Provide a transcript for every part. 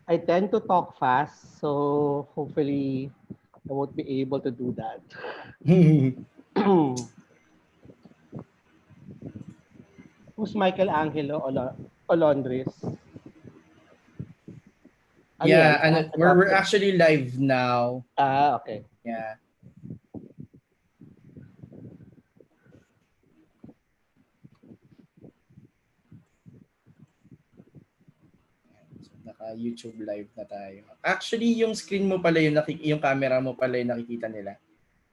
I tend to talk fast, so hopefully I won't be able to do that. Who's Michael Angelo Olondres? Ano yan? Yeah, and we're Adopted. actually live now. Okay. Yeah. So, naka-YouTube live na tayo. Actually, yung screen mo pala yung camera mo pala yung nakikita nila.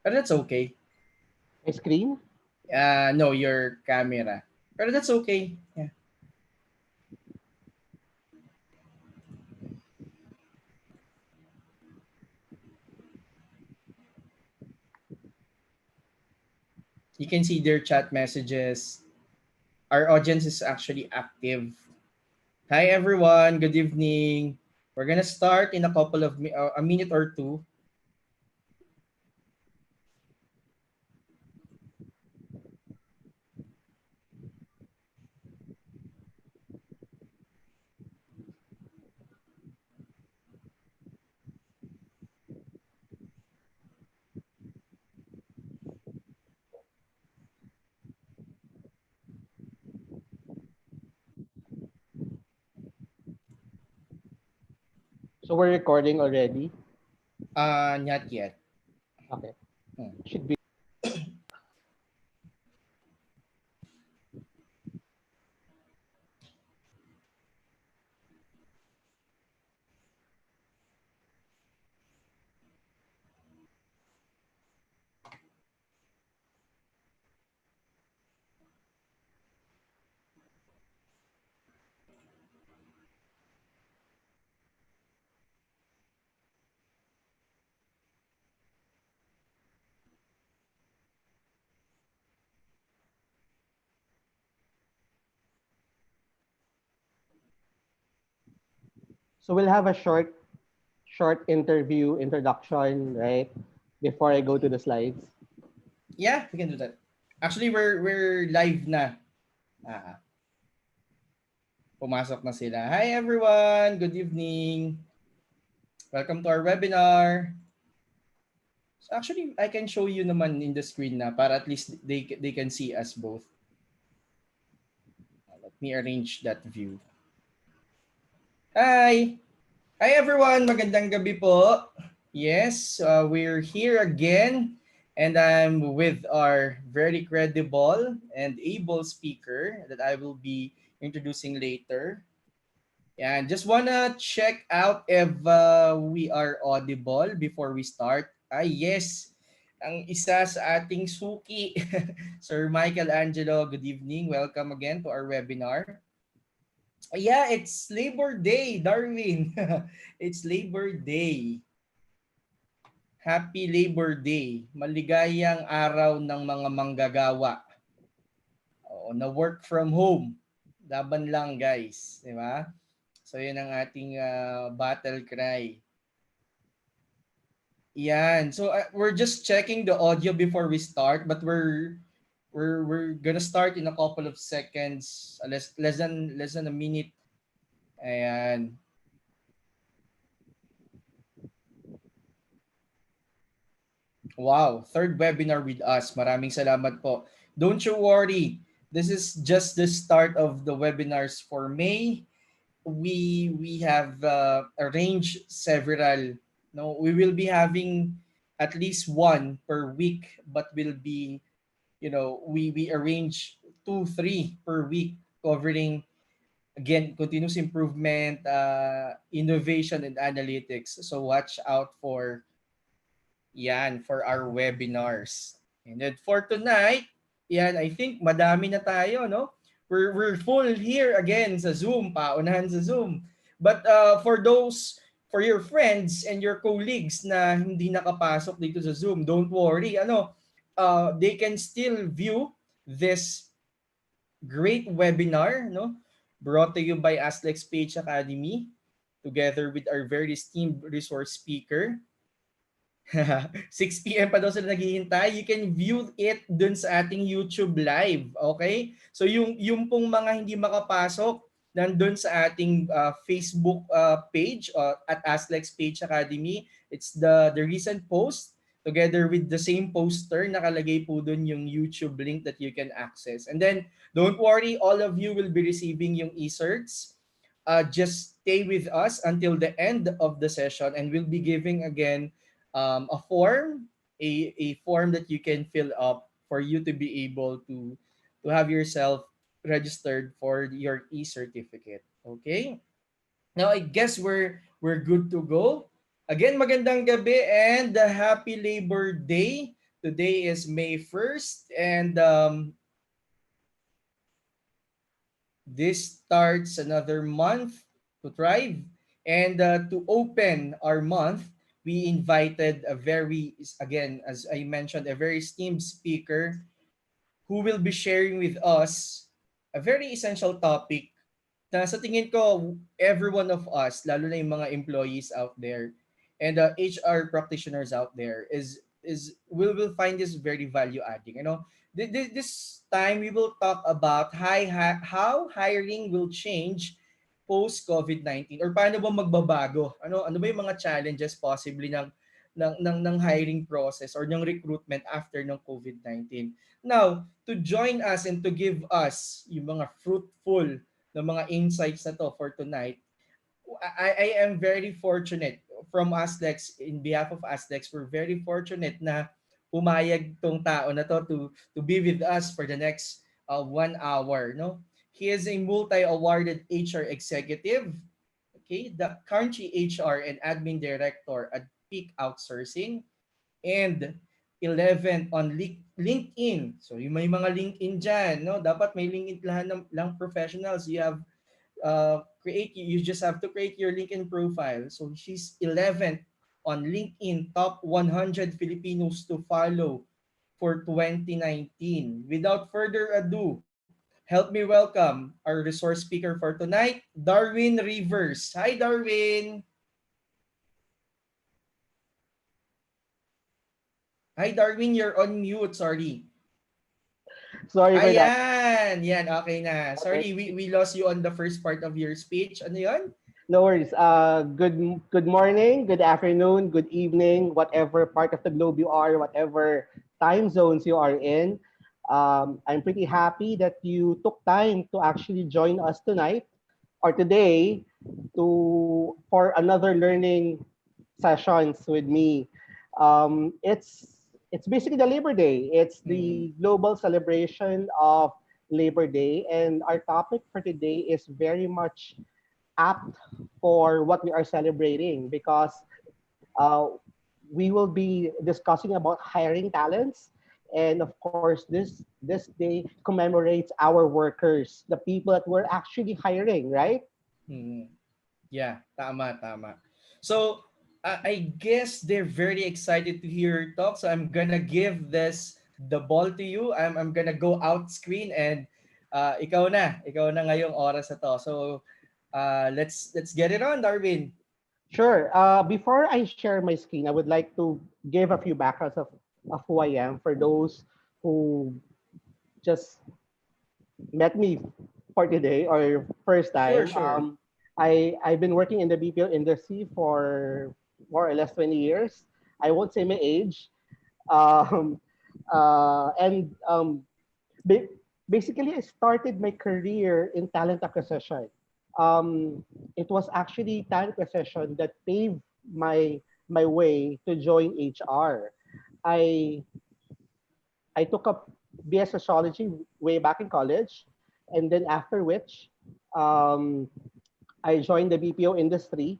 But that's okay. My screen? No, your camera. Pero that's okay. Yeah. You can see their chat messages. Our audience is actually active. Hi everyone, good evening. We're gonna start in a couple of a minute or two. So we're recording already? Not yet. Okay. Hmm. Should be. So we'll have a short introduction, right? Before I go to the slides. Yeah, we can do that. Actually, we're live na. Ah, pumasok na sila. Hi everyone, good evening. Welcome to our webinar. So actually, I can show you naman in the screen na para at least they can see us both. Let me arrange that view. Hi! Hi everyone! Magandang gabi po. Yes, we're here again and I'm with our very credible and able speaker that I will be introducing later. And just wanna check out if we are audible before we start. Yes, ang isa sa ating suki, Sir Michael Angelo, good evening. Welcome again to our webinar. Yeah, it's Labor Day, Darwin. It's Labor Day. Happy Labor Day. Maligayang araw ng mga manggagawa. Oo, na work from home. Laban lang guys, di ba? So yun ang ating battle cry. Yan. So we're just checking the audio before we start, but we're gonna start in a couple of seconds, less than a minute. Ayan. Wow, third webinar with us. Maraming salamat po. Don't you worry. This is just the start of the webinars for May. We have arranged several. No, we will be having at least one per week, but will be, we arrange 2, 3 per week covering again continuous improvement, innovation and analytics. So watch out for for our webinars. And then for tonight, I think madami na tayo, no? We're full here again sa Zoom, paunahan sa Zoom. But for your friends and your colleagues na hindi nakapasok dito sa Zoom, don't worry, they can still view this great webinar, no? Brought to you by Aslex Page Academy together with our very esteemed resource speaker. 6 p.m. pa daw sila naghihintay. You can view it dun sa ating YouTube live. Okay? So yung pong mga hindi makapasok, nandun sa ating Facebook page at Aslex Page Academy. It's the recent post together with the same poster, nakalagay po dun yung YouTube link that you can access. And then, don't worry, all of you will be receiving yung e-certs. Just stay with us until the end of the session, and we'll be giving again a form, a form that you can fill up for you to be able to have yourself registered for your e-certificate. Okay? Now I guess we're good to go. Again, magandang gabi and happy Labor Day. Today is May 1st, and this starts another month to thrive. And to open our month, we invited a very, again, as I mentioned, a very esteemed speaker who will be sharing with us a very essential topic na sa tingin ko, every one of us, lalo na yung mga employees out there and HR practitioners out there is will find this very value adding. You know, this time we will talk about how hiring will change post COVID-19 or paano ba magbabago? Ano ba yung mga challenges possibly ng hiring process or ng recruitment after ng COVID-19. Now, to join us and to give us yung mga fruitful ng mga insights na to for tonight, I am very fortunate from Aslex, in behalf of Aslex, we're very fortunate na pumayag tong tao na to be with us for the next 1 hour. No? He is a multi-awarded HR executive, okay, the country HR and admin director at Peak Outsourcing, and 11 on LinkedIn. So yung may mga LinkedIn dyan, no? Dapat may LinkedIn lang professionals. You have you just have to create your LinkedIn profile. So she's 11th on LinkedIn top 100 Filipinos to follow for 2019. Without further ado, help me welcome our resource speaker for tonight, Darwin Rivers. Hi, Darwin. Hi, Darwin. You're on mute. Sorry. Sorry for that. Ayan. Yan. Okay na. Okay. Sorry, we lost you on the first part of your speech. Ano yun? No worries. Good morning, good afternoon, good evening, whatever part of the globe you are, whatever time zones you are in. I'm pretty happy that you took time to actually join us tonight or today for another learning sessions with me. It's basically the Labor Day. It's Hmm. the global celebration of Labor Day, and our topic for today is very much apt for what we are celebrating because uh, we will be discussing about hiring talents, and of course this day commemorates our workers, the people that we're actually hiring, right? Hmm. Yeah, tama, tama. So, I guess they're very excited to hear your talk. So I'm gonna give the ball to you. I'm gonna go out screen and ikaw na ngayong oras na to. So, let's get it on, Darwin. Sure. Before I share my screen, I would like to give a few backgrounds of who I am for those who just met me for today or first Sure, time. sure. I've been working in the BPO industry for more or less 20 years. I won't say my age. Um, and ba- Basically, I started my career in talent acquisition. It was actually talent acquisition that paved my way to join HR. I I took up BS Sociology way back in college, and then after which, um, I joined the BPO industry,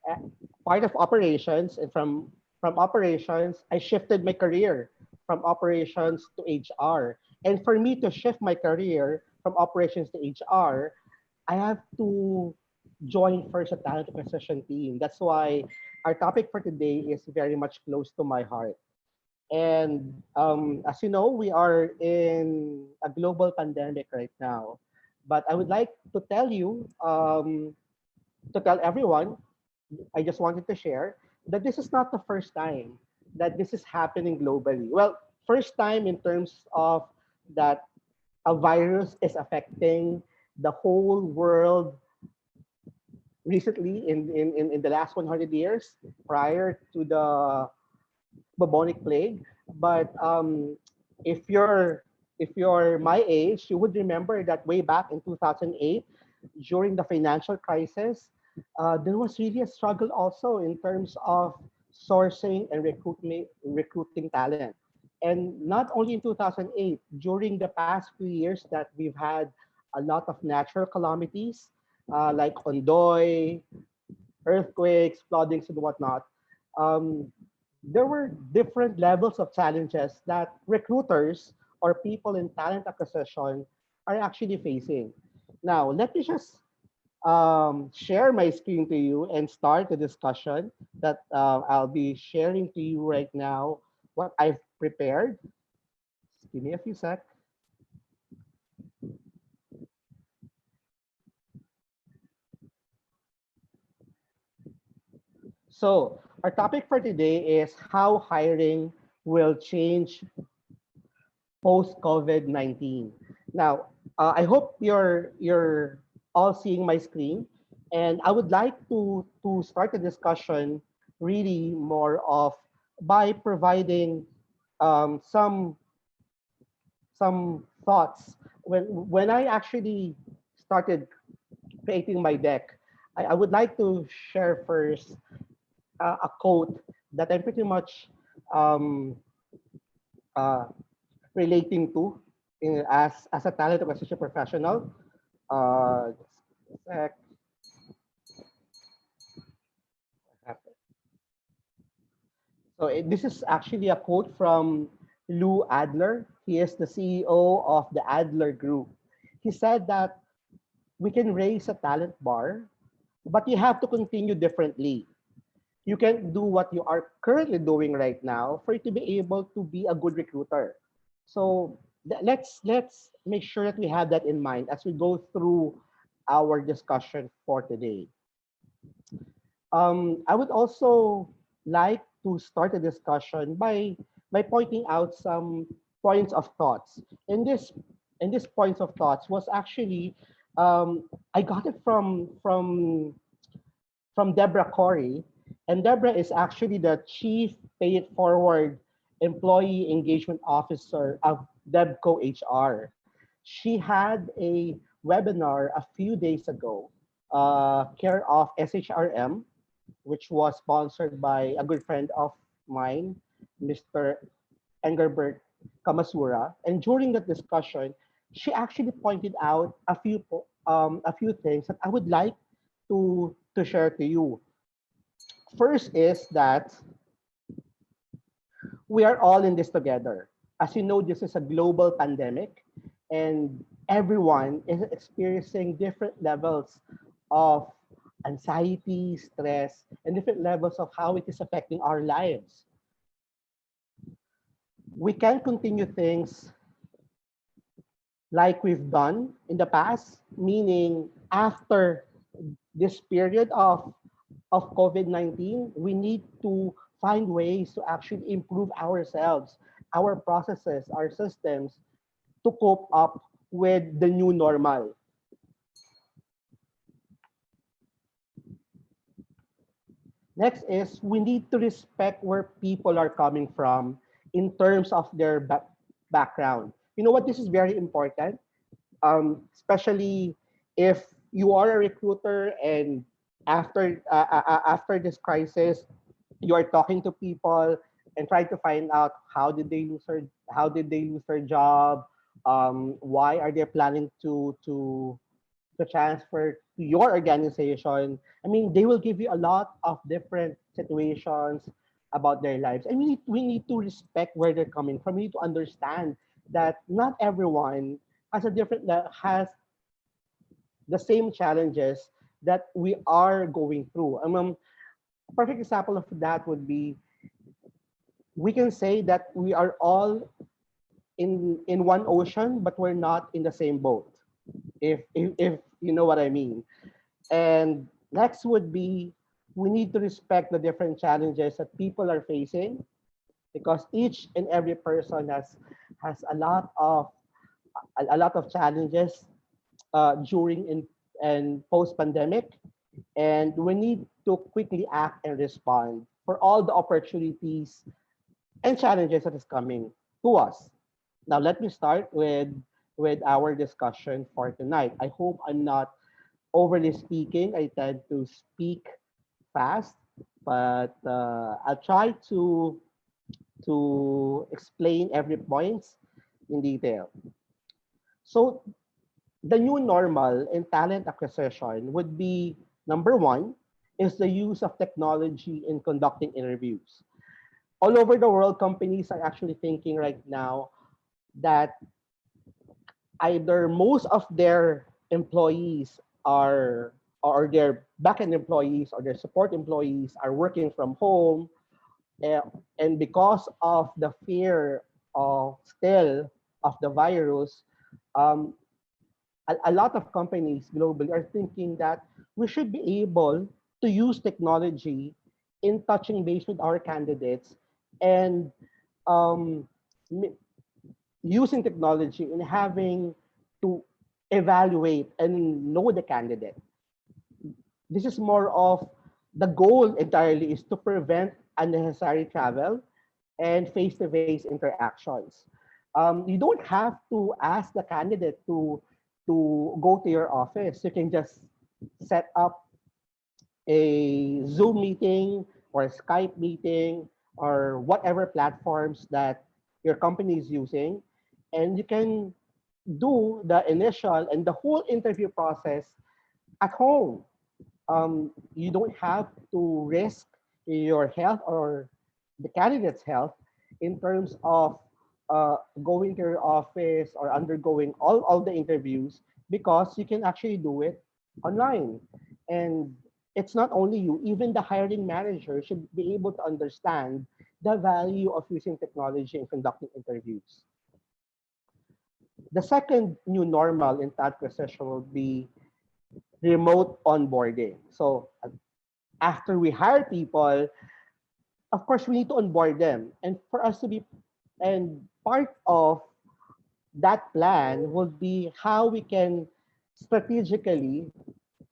uh, part of operations, and from operations, I shifted my career from operations to HR. And for me to shift my career from operations to HR, I have to join first a talent acquisition team. That's why our topic for today is very much close to my heart. And as you know, we are in a global pandemic right now. But I would like to tell you, to tell everyone, I just wanted to share that this is not the first time that this is happening globally. Well, first time in terms of that a virus is affecting the whole world recently in the last 100 years prior to the bubonic plague. But if you're if you're my age, you would remember that way back in 2008, during the financial crisis, there was really a struggle also in terms of sourcing and recruiting talent. And not only in 2008, during the past few years that we've had a lot of natural calamities like Ondoy, earthquakes, floodings, and whatnot. Um, there were different levels of challenges that recruiters or people in talent acquisition are actually facing. Now, let me just share my screen to you and start the discussion that I'll be sharing to you right now what I've prepared. Just give me a few seconds. So, our topic for today is how hiring will change post COVID-19. Now, I hope you're all seeing my screen, and I would like to start the discussion really more of by providing some thoughts. When I actually started creating my deck, I would like to share first a quote that I'm pretty much um, uh, relating to as a talent acquisition professional. Just a sec. So this is actually a quote from Lou Adler. He is the CEO of the Adler Group. He said that we can raise a talent bar, but you have to continue differently. You can't do what you are currently doing right now for you to be able to be a good recruiter. So let's make sure that we have that in mind as we go through our discussion for today. I would also like to start a discussion by pointing out some points of thoughts. In this points of thoughts was actually I got it from Deborah Corey, and Deborah is actually the Chief Pay It Forward Employee Engagement Officer of Debco HR. She had a webinar a few days ago, care of SHRM, which was sponsored by a good friend of mine, Mr. Engelbert Kamasura. And during that discussion, she actually pointed out a few things that I would like to share to you. First is that we are all in this together. As you know, this is a global pandemic, and everyone is experiencing different levels of anxiety, stress, and different levels of how it is affecting our lives. We can continue things like we've done in the past, meaning after this period of COVID-19, we need to find ways to actually improve ourselves, our processes, our systems to cope up with the new normal. Next is we need to respect where people are coming from in terms of their background. You know what? This is very important, especially if you are a recruiter and after this crisis, you are talking to people and trying to find out how did they lose their job, why are they planning to transfer to your organization. I mean, they will give you a lot of different situations about their lives. And we need to respect where they're coming from. We need to understand that not everyone has the same challenges that we are going through. A perfect example of that would be we can say that we are all in one ocean, but we're not in the same boat. If you know what I mean. And next would be we need to respect the different challenges that people are facing because each and every person has a lot of challenges during and post pandemic. and we need to quickly act and respond for all the opportunities and challenges that is coming to us. Now, let me start with our discussion for tonight. I hope I'm not overly speaking. I tend to speak fast, but I'll try to explain every point in detail. So the new normal in talent acquisition would be number one is the use of technology in conducting interviews. All over the world, companies are actually thinking right now that either most of their employees are or their backend employees or their support employees are working from home, eh, and because of the fear of still of the virus, um, a lot of companies globally are thinking that we should be able to use technology in touching base with our candidates and um, using technology in having to evaluate and know the candidate. This is more of the goal entirely is to prevent unnecessary travel and face-to-face interactions. You don't have to ask the candidate to go to your office. You can just set up a Zoom meeting or a Skype meeting or whatever platforms that your company is using, and you can do the initial and the whole interview process at home. You don't have to risk your health or the candidate's health in terms of going to your office or undergoing all the interviews because you can actually do it online. And it's not only you, even the hiring manager should be able to understand the value of using technology in conducting interviews. The second new normal in that recession will be remote onboarding. So after we hire people, of course, we need to onboard them. And for us to be, and part of that plan would be how we can strategically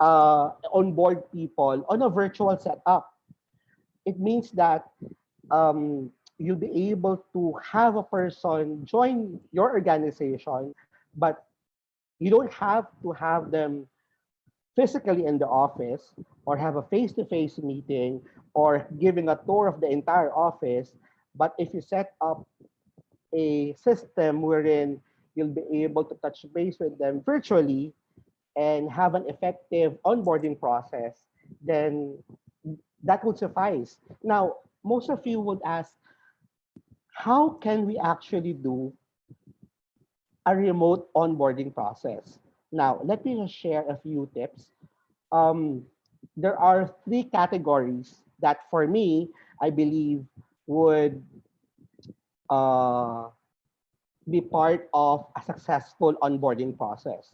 onboard people on a virtual setup. It means that you'll be able to have a person join your organization, but you don't have to have them physically in the office or have a face-to-face meeting or giving a tour of the entire office. But if you set up a system wherein you'll be able to touch base with them virtually and have an effective onboarding process, then that would suffice. Now, most of you would ask, how can we actually do a remote onboarding process? Now, let me just share a few tips. um, there are three categories that for me, I believe would uh, be part of a successful onboarding process.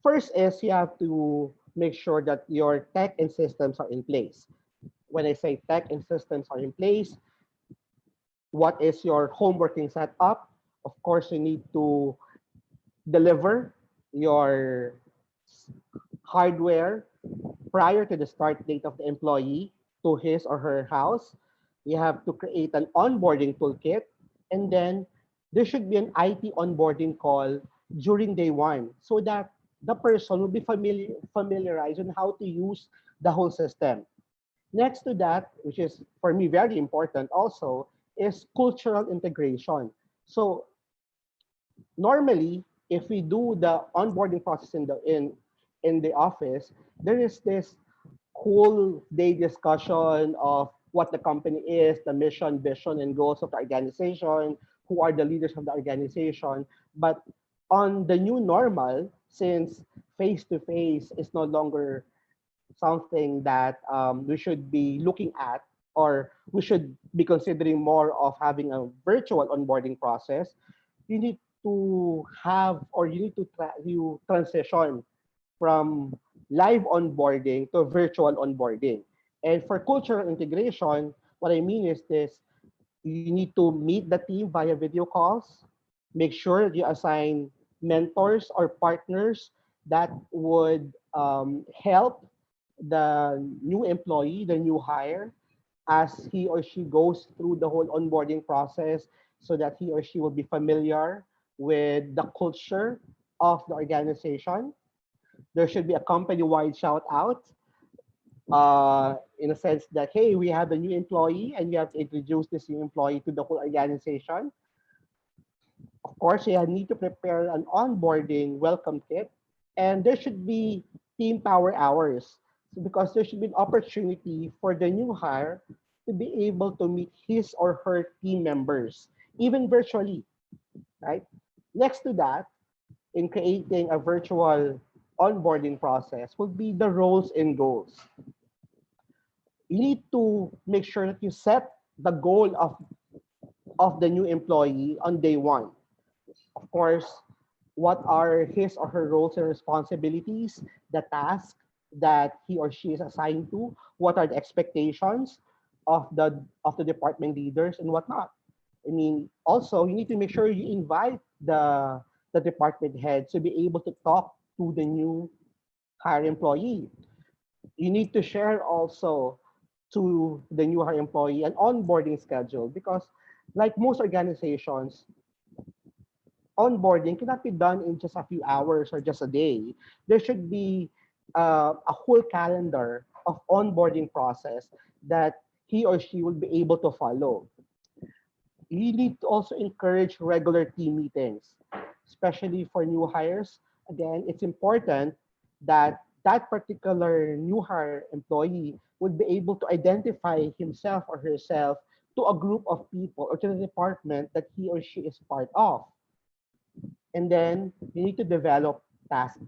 First is you have to make sure that your tech and systems are in place. When I say tech and systems are in place, what is your home working setup? Of course, you need to deliver your hardware prior to the start date of the employee to his or her house. You have to create an onboarding toolkit, and then there should be an IT onboarding call during day one so that the person will be familiarized on how to use the whole system. Next to that, which is for me very important also, is cultural integration. So normally, if we do the onboarding process in the office, there is this whole day discussion of what the company is, the mission, vision, and goals of the organization, who are the leaders of the organization. But on the new normal, since face to face is no longer something that we should be looking at, or we should be considering more of having a virtual onboarding process, you need to have or you need to you transition from live onboarding to virtual onboarding. And for cultural integration, what I mean is this: you need to meet the team via video calls, make sure you assign mentors or partners that would help the new employee, the new hire, as he or she goes through the whole onboarding process so that he or she will be familiar with the culture of the organization. There should be a company-wide shout out in a sense that, hey, we have a new employee and we have to introduce this new employee to the whole organization. Of course, you need to prepare an onboarding welcome kit, and there should be team power hours. So because there should be an opportunity for the new hire to be able to meet his or her team members, even virtually, right? Next to that, in creating a virtual onboarding process would be the roles and goals. You need to make sure that you set the goal of the new employee on day one. Of course, what are his or her roles and responsibilities, the task that he or she is assigned to, what are the expectations of the department leaders and whatnot. I mean, also you need to make sure you invite the department head to be able to talk to the new hire employee. You need to share also to the new hire employee an onboarding schedule because like most organizations, onboarding cannot be done in just a few hours or just a day. There should be a whole calendar of onboarding process that he or she will be able to follow. You need to also encourage regular team meetings, especially for new hires. Again, it's important that that particular new hire employee would be able to identify himself or herself to a group of people or to the department that he or she is part of. And then you need to develop task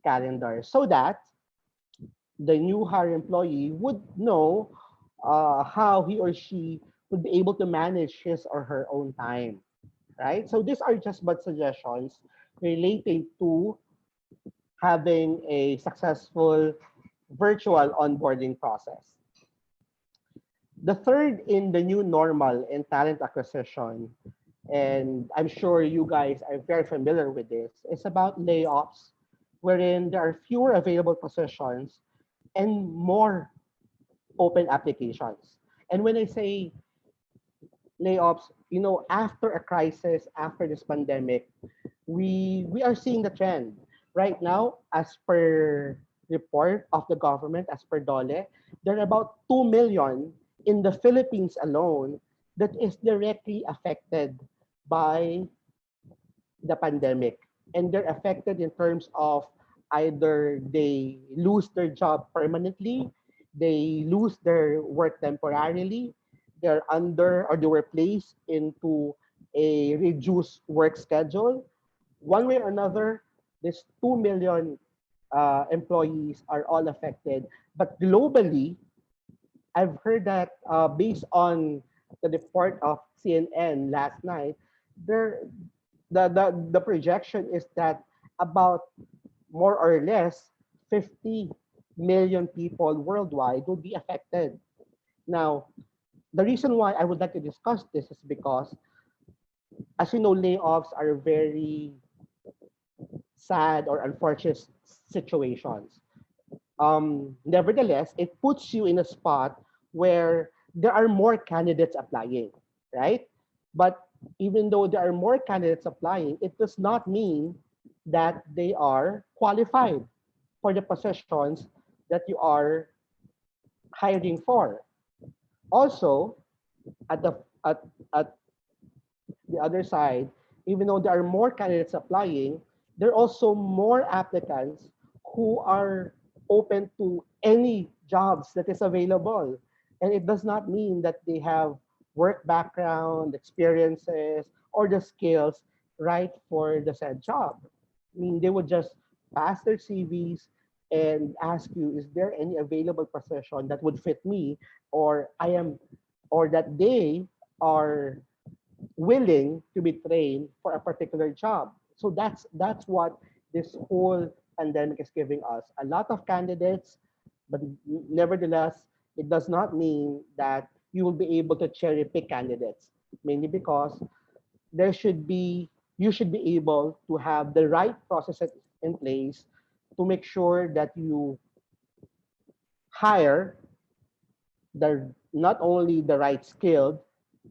calendars so that the new hire employee would know how he or she would be able to manage his or her own time, right? So these are just but suggestions relating to having a successful virtual onboarding process. The third in the new normal in talent acquisition, and I'm sure you guys are very familiar with this, is about layoffs, wherein there are fewer available positions and more open applications. And when I say layoffs, you know, after a crisis, after this pandemic, we are seeing the trend. Right now, as per report of the government, as per DOLE, there are about 2 million in the Philippines alone that is directly affected by the pandemic. And they're affected in terms of either they lose their job permanently, they lose their work temporarily, they're under or they were placed into a reduced work schedule. One way or another, these 2 million employees are all affected. But globally, I've heard that based on the report of CNN last night, there the projection is that about more or less 50 million people worldwide will be affected. Now, the reason why I would like to discuss this is because, as you know, layoffs are very sad or unfortunate situations. Nevertheless, it puts you in a spot where there are more candidates applying, right? But even though there are more candidates applying, it does not mean that they are qualified for the positions that you are hiring for. Also, at the at the other side, even though there are more candidates applying, there are also more applicants who are open to any jobs that is available. And it does not mean that they have work background, experiences, or the skills right for the said job. I mean, they would just pass their CVs and ask you, is there any available position that would fit me, or I am, or that they are willing to be trained for a particular job. So that's what this whole pandemic is giving us. A lot of candidates, but nevertheless, it does not mean that you will be able to cherry pick candidates. Mainly because there should be you should be able to have the right processes in place to make sure that you hire not only the right skilled,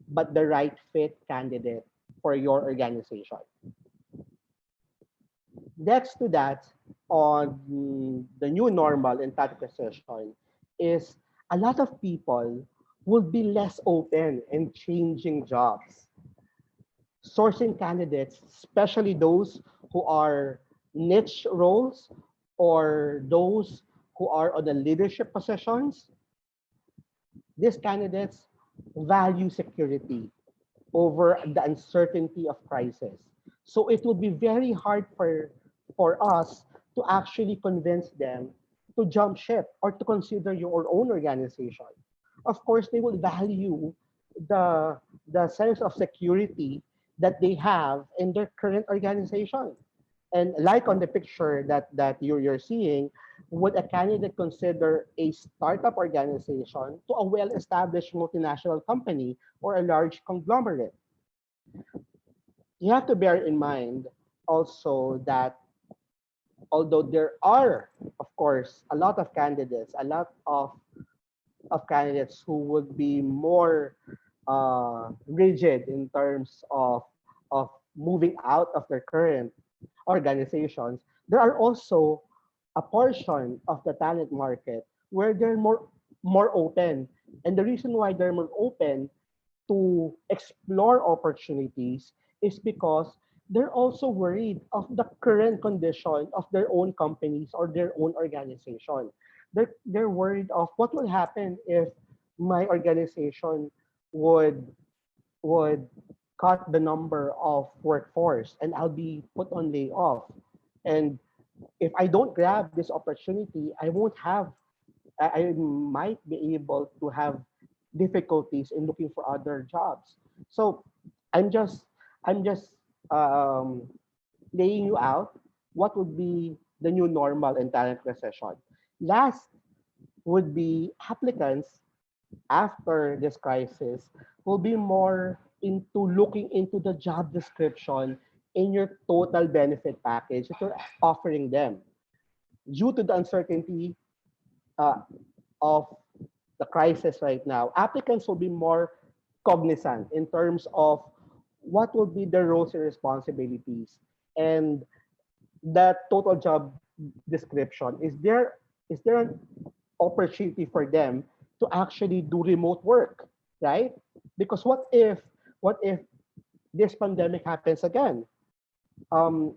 but the right fit candidate for your organization. Next to that, on the new normal in talent acquisition, is a lot of people would be less open in changing jobs, sourcing candidates, especially those who are niche roles or those who are on the leadership positions. These candidates value security over the uncertainty of crisis. So it will be very hard for us to actually convince them to jump ship or to consider your own organization. Of course, they will value the the sense of security that they have in their current organization. And like on the picture that you're seeing, would a candidate consider a startup organization to a well-established multinational company or a large conglomerate? You have to bear in mind also that although there are, of course, a lot of candidates, a lot of candidates who would be more rigid in terms of moving out of their current organizations, there are also a portion of the talent market where they're more open. And the reason why they're more open to explore opportunities is because they're also worried of the current condition of their own companies or their own organization. They're worried of what will happen if my organization would would cut the number of workforce and I'll be put on layoff. And if I don't grab this opportunity, I won't have I might be able to have difficulties in looking for other jobs. So I'm just I'm just laying you out what would be the new normal in talent recession. Last would be applicants after this crisis will be more into looking into the job description in your total benefit package that you're offering them. Due to the uncertainty uh, of the crisis right now, applicants will be more cognizant in terms of what will be their roles and responsibilities and the total job description. Is there an opportunity for them to actually do remote work, right? Because what if this pandemic happens again?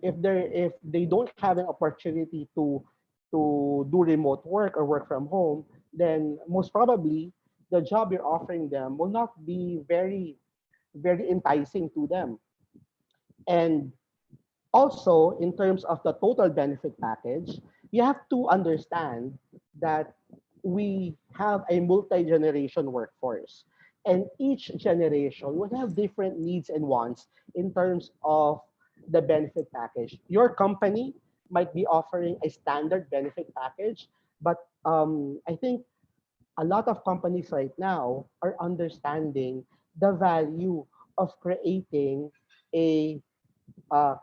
If they don't have an opportunity to do remote work or work from home, then most probably the job you're offering them will not be very enticing to them. And also, in terms of the total benefit package, you have to understand that we have a multi-generation workforce. And each generation will have different needs and wants in terms of the benefit package. Your company might be offering a standard benefit package, but I think a lot of companies right now are understanding the value of creating a uh,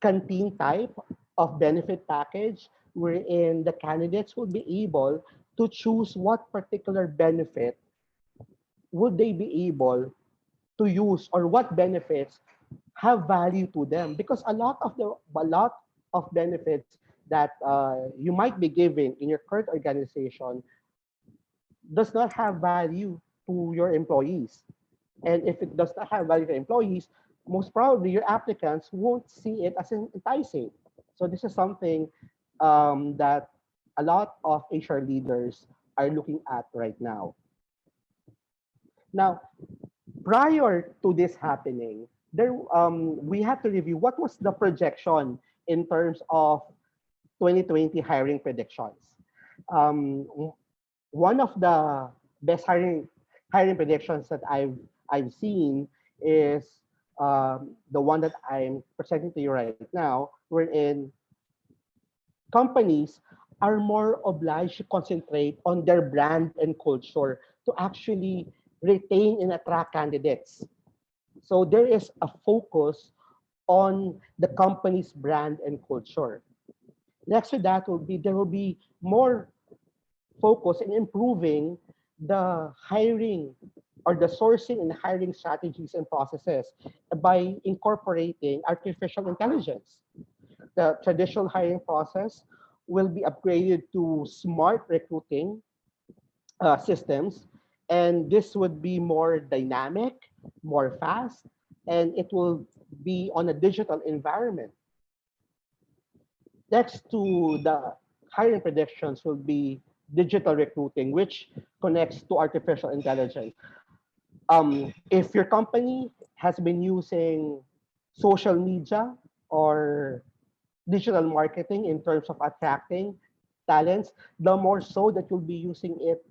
canteen type of benefit package wherein the candidates will be able to choose what particular benefit would they be able to use or what benefits have value to them, because a lot of benefits that you might be giving in your current organization does not have value to your employees. And if it does not have value to employees, most probably your applicants won't see it as enticing. So this is something that a lot of HR leaders are looking at right now. Now, prior to this happening, we have to review what was the projection in terms of 2020 hiring predictions. Um, One of the best hiring predictions that I've seen is the one that I'm presenting to you right now, wherein companies are more obliged to concentrate on their brand and culture to actually retain and attract candidates. So there is a focus on the company's brand and culture. Next to that will be there will be more focus in improving the hiring or the sourcing and hiring strategies and processes by incorporating artificial intelligence. The traditional hiring process will be upgraded to smart recruiting systems, and this would be more dynamic, more fast, and it will be on a digital environment. Next to the hiring predictions will be digital recruiting, which connects to artificial intelligence. If your company has been using social media or digital marketing in terms of attracting talents, the more so that you'll be using it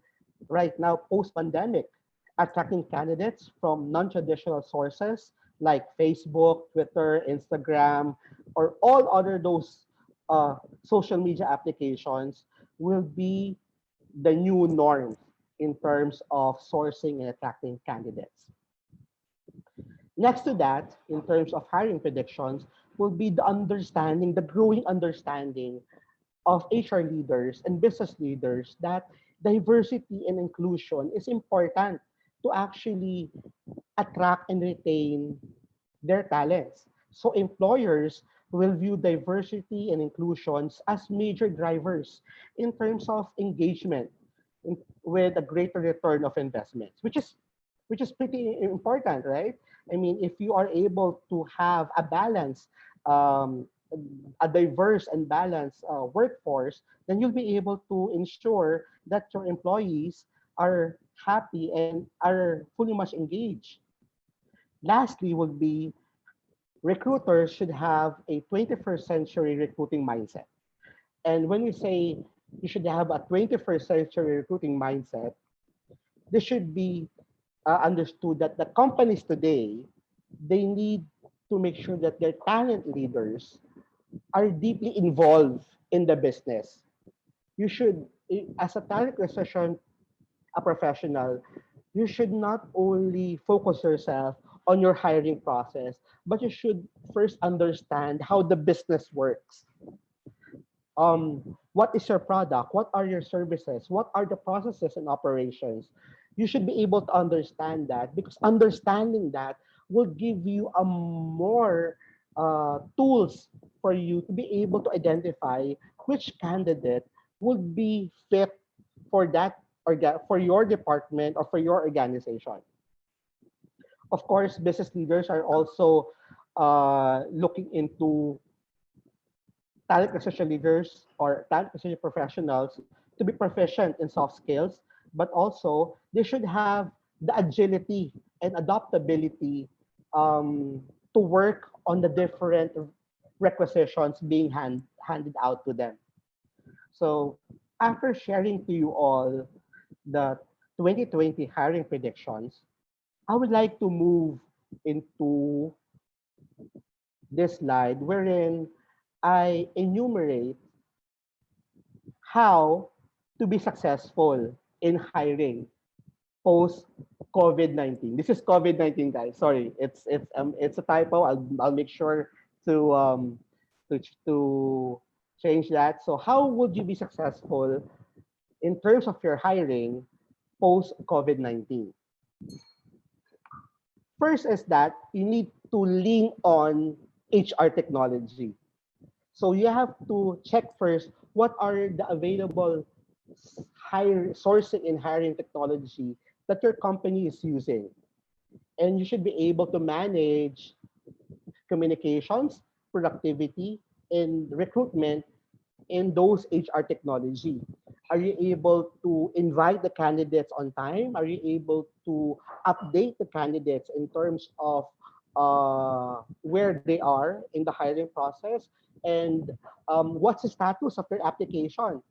right now post-pandemic, attracting candidates from non-traditional sources like Facebook, Twitter, Instagram, or all other those social media applications will be the new norm in terms of sourcing and attracting candidates. Next to that, in terms of hiring predictions, will be the understanding, the growing understanding of HR leaders and business leaders that diversity and inclusion is important to actually attract and retain their talents. So employers will view diversity and inclusions as major drivers in terms of engagement with a greater return of investments, which is pretty important, right? I mean, if you are able to have a balance, um, a diverse and balanced workforce, then you'll be able to ensure that your employees are happy and are fully much engaged. Lastly, would be recruiters should have a 21st century recruiting mindset. And when we say you should have a 21st century recruiting mindset, this should be understood that the companies today, they need to make sure that their talent leaders are deeply involved in the business. You should, as a talent acquisition a professional, you should not only focus yourself on your hiring process, but you should first understand how the business works. What is your product? What are your services? What are the processes and operations? You should be able to understand that, because understanding that will give you a more tools for you to be able to identify which candidate would be fit for that for your department or for your organization. Of course, business leaders are also looking into talent acquisition leaders or talent acquisition professionals to be proficient in soft skills, but also they should have the agility and adaptability to work on the different requisitions being handed out to them. So after sharing to you all the 2020 hiring predictions, I would like to move into this slide wherein I enumerate how to be successful in hiring post COVID-19. This is COVID-19, guys. Sorry, it's a typo. I'll make sure to to change that. So how would you be successful in terms of your hiring post COVID-19? First is that you need to lean on HR technology. So you have to check first what are the available hire sourcing and hiring technology that your company is using. And you should be able to manage communications, productivity, and recruitment in those HR technology? Are you able to invite the candidates on time? Are you able to update the candidates in terms of where they are in the hiring process? And what's the status of their application?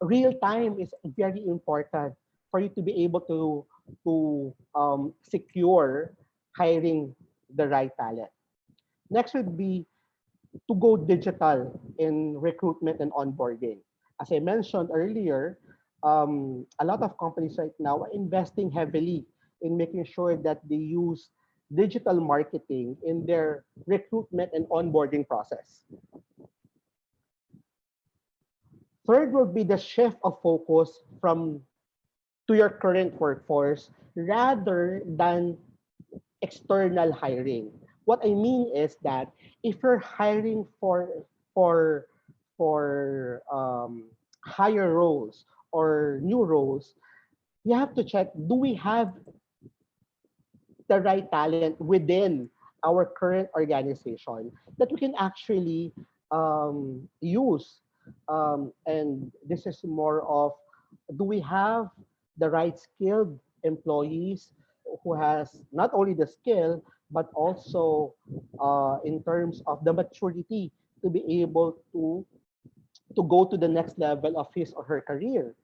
Real time is very important for you to be able to secure hiring the right talent. Next would be to go digital in recruitment and onboarding. As I mentioned earlier, a lot of companies right now are investing heavily in making sure that they use digital marketing in their recruitment and onboarding process. Third will be the shift of focus from to your current workforce rather than external hiring. What I mean is that if you're hiring for for higher roles or new roles, you have to check, do we have the right talent within our current organization that we can actually use. And this is more of, do we have the right skilled employees who has not only the skill but also in terms of the maturity to be able to go to the next level of his or her career.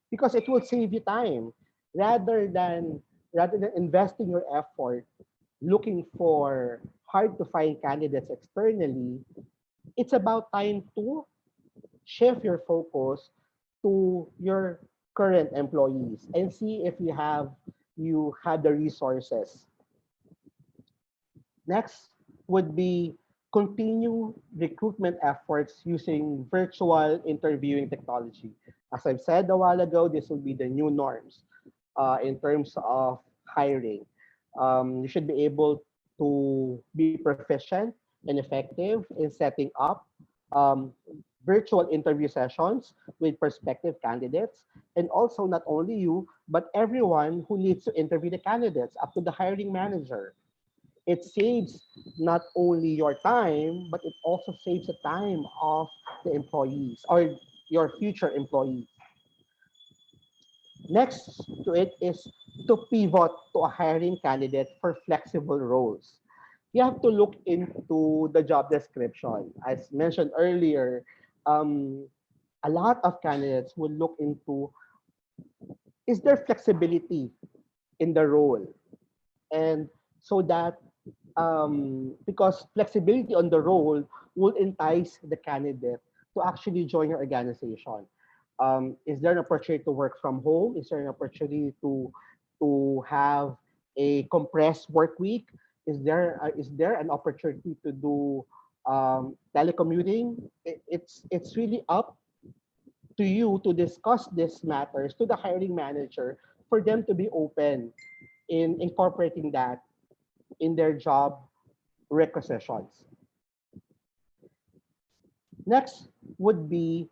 Because it will save you time rather than rather than investing your effort looking for hard to find candidates externally. It's about time to shift your focus to your current employees and see if you have the resources. Next would be continue recruitment efforts using virtual interviewing technology. As I've said a while ago, this will be the new norms in terms of hiring. You should be able to be proficient and effective in setting up um, virtual interview sessions with prospective candidates. And also, not only you, but everyone who needs to interview the candidates, up to the hiring manager. It saves not only your time, but it also saves the time of the employees or your future employees. Next to it is to pivot to a hiring candidate for flexible roles. You have to look into the job description. As mentioned earlier, um, a lot of candidates will look into, is there flexibility in the role? And so that because flexibility on the role will entice the candidate to actually join your organization. Is there an opportunity to work from home? Is there an opportunity to have a compressed work week? Is there an opportunity to do telecommuting? It's really up to you to discuss these matters to the hiring manager for them to be open in incorporating that in their job requisitions. Next would be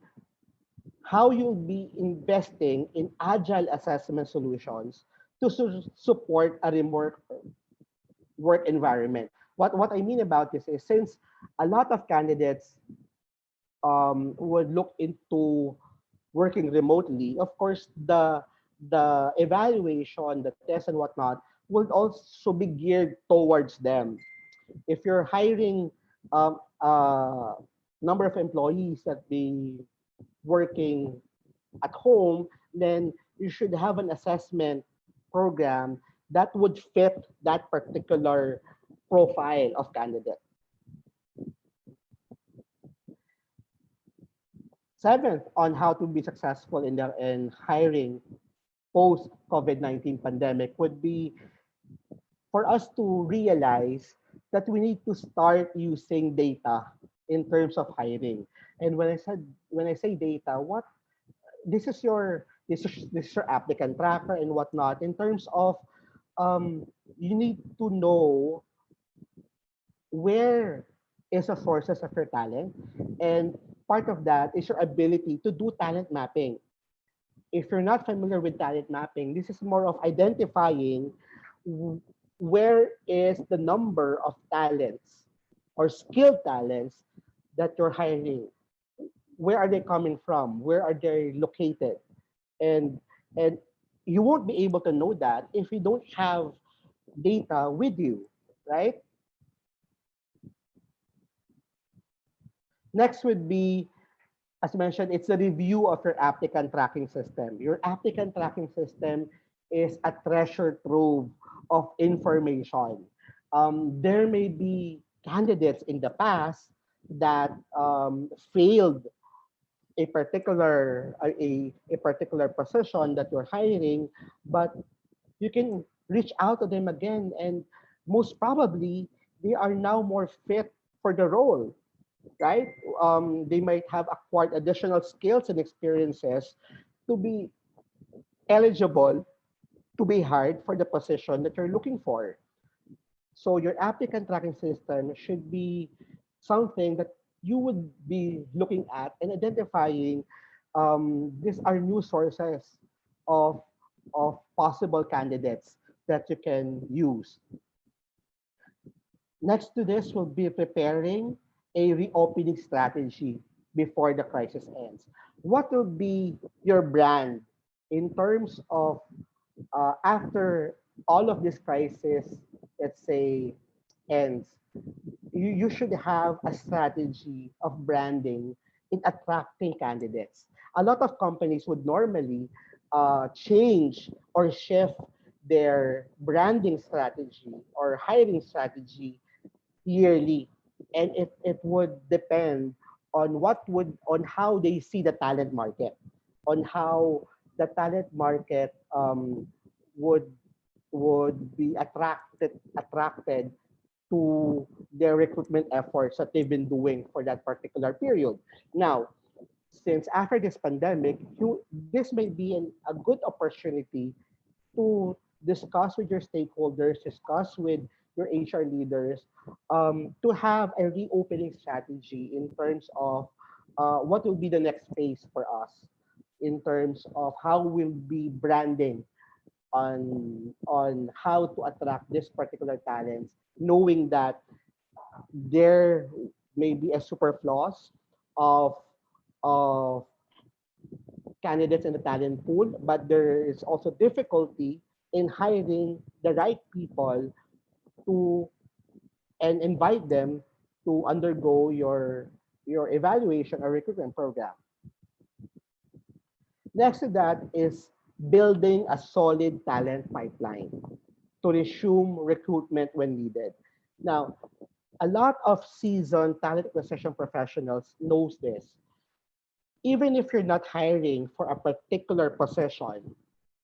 how you'll be investing in agile assessment solutions to support a remote work environment. What I mean about this is, since a lot of candidates would look into working remotely, of course, the evaluation, the test and whatnot will also be geared towards them. If you're hiring a number of employees that be working at home, then you should have an assessment program that would fit that particular profile of candidate. Seventh, on how to be successful in hiring post COVID-19 pandemic would be for us to realize that we need to start using data in terms of hiring. And when I say data, what this is your applicant tracker and whatnot. In terms of you need to know where is the sources of your talent, and part of that is your ability to do talent mapping. If you're not familiar with talent mapping, this is more of identifying where is the number of talents or skilled talents that you're hiring. Where are they coming from? Where are they located? And and you won't be able to know that if you don't have data with you, right? Next would be, as mentioned, it's the review of your applicant tracking system. Your applicant tracking system is a treasure trove of information. There may be candidates in the past that failed a particular position that you're hiring, but you can reach out to them again, and most probably they are now more fit for the role. right? They might have acquired additional skills and experiences to be eligible to be hired for the position that you're looking for. So your applicant tracking system should be something that you would be looking at and identifying these are new sources of, of possible candidates that you can use. Next to this will be preparing a reopening strategy before the crisis ends. What will be your brand in terms of after all of this crisis, let's say, ends? You should have a strategy of branding in attracting candidates. A lot of companies would normally change or shift their branding strategy or hiring strategy yearly, and it would depend on on how they see the talent market, on how the talent market would be attracted to their recruitment efforts that they've been doing for that particular period. Now, since after this pandemic, this may be a good opportunity to discuss with your stakeholders, discuss with your HR leaders, to have a reopening strategy in terms of what will be the next phase for us in terms of how we'll be branding on how to attract this particular talents, knowing that there may be a superfluous of of candidates in the talent pool, but there is also difficulty in hiring the right people to and invite them to undergo your evaluation or recruitment program. Next to that is building a solid talent pipeline to resume recruitment when needed. Now, a lot of seasoned talent acquisition professionals knows this. Even if you're not hiring for a particular position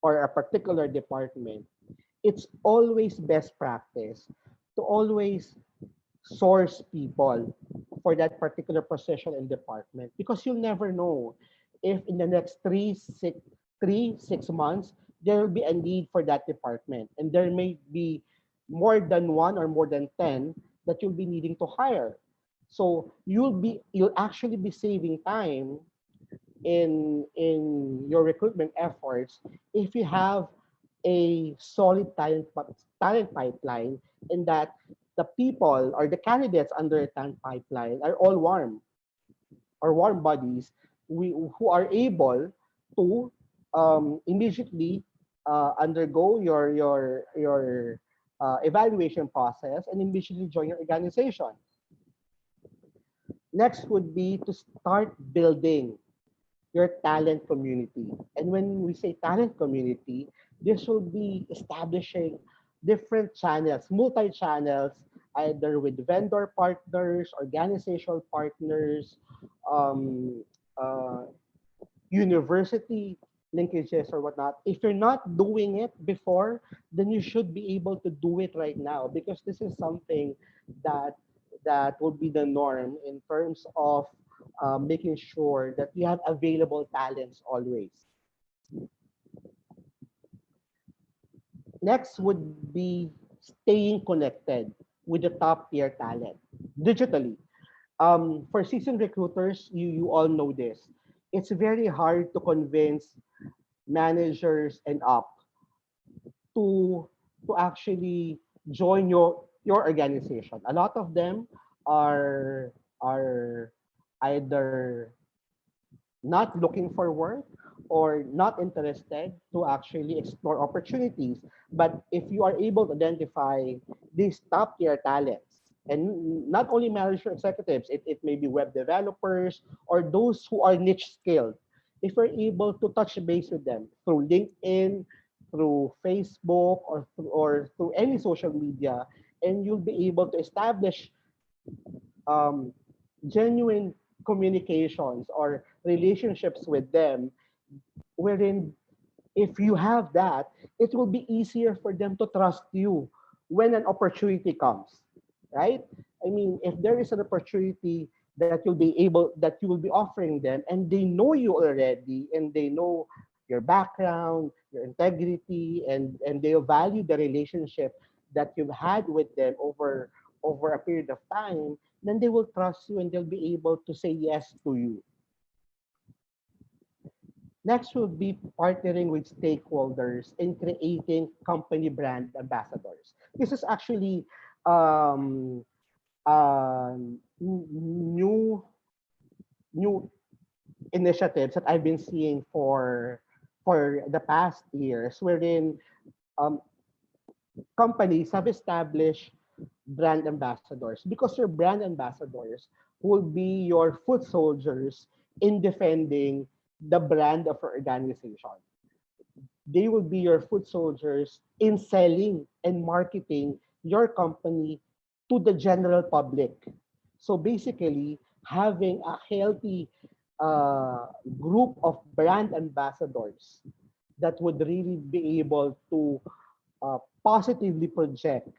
or a particular department, it's always best practice to always source people for that particular position and department, because you'll never know if in the next 6 months there will be a need for that department, and there may be more than one or more than 10 that you'll be needing to hire. So you'll actually be saving time in your recruitment efforts if you have a solid talent pipeline, in that the people or the candidates under a talent pipeline are all warm or warm bodies who are able to immediately undergo your evaluation process and immediately join your organization. Next would be to start building your talent community. And when we say talent community, this will be establishing different channels, multi-channels, either with vendor partners, organizational partners, um, uh, university linkages or whatnot. If you're not doing it before, then you should be able to do it right now, because this is something that will be the norm in terms of making sure that you have available talents always. Next would be staying connected with the top tier talent digitally. For seasoned recruiters, you all know this. It's very hard to convince managers and up to actually join your organization. A lot of them are either not looking for work or not interested to actually explore opportunities. But if you are able to identify these top tier talents, and not only manager executives, it may be web developers or those who are niche skilled. If you're able to touch base with them through LinkedIn, through Facebook, or through any social media, and you'll be able to establish um, genuine communications or relationships with them, wherein if you have that, it will be easier for them to trust you when an opportunity comes, right? I mean, if there is an opportunity that you will be offering them, and they know you already, and they know your background, your integrity, and they value the relationship that you've had with them over a period of time, then they will trust you and they'll be able to say yes to you. Next will be partnering with stakeholders in creating company brand ambassadors. This is actually um, new new initiatives that I've been seeing for the past years, wherein um, companies have established brand ambassadors, because your brand ambassadors will be your foot soldiers in defending the brand of your organization. They will be your foot soldiers in selling and marketing your company to the general public. So basically, having a healthy group of brand ambassadors that would really be able to positively project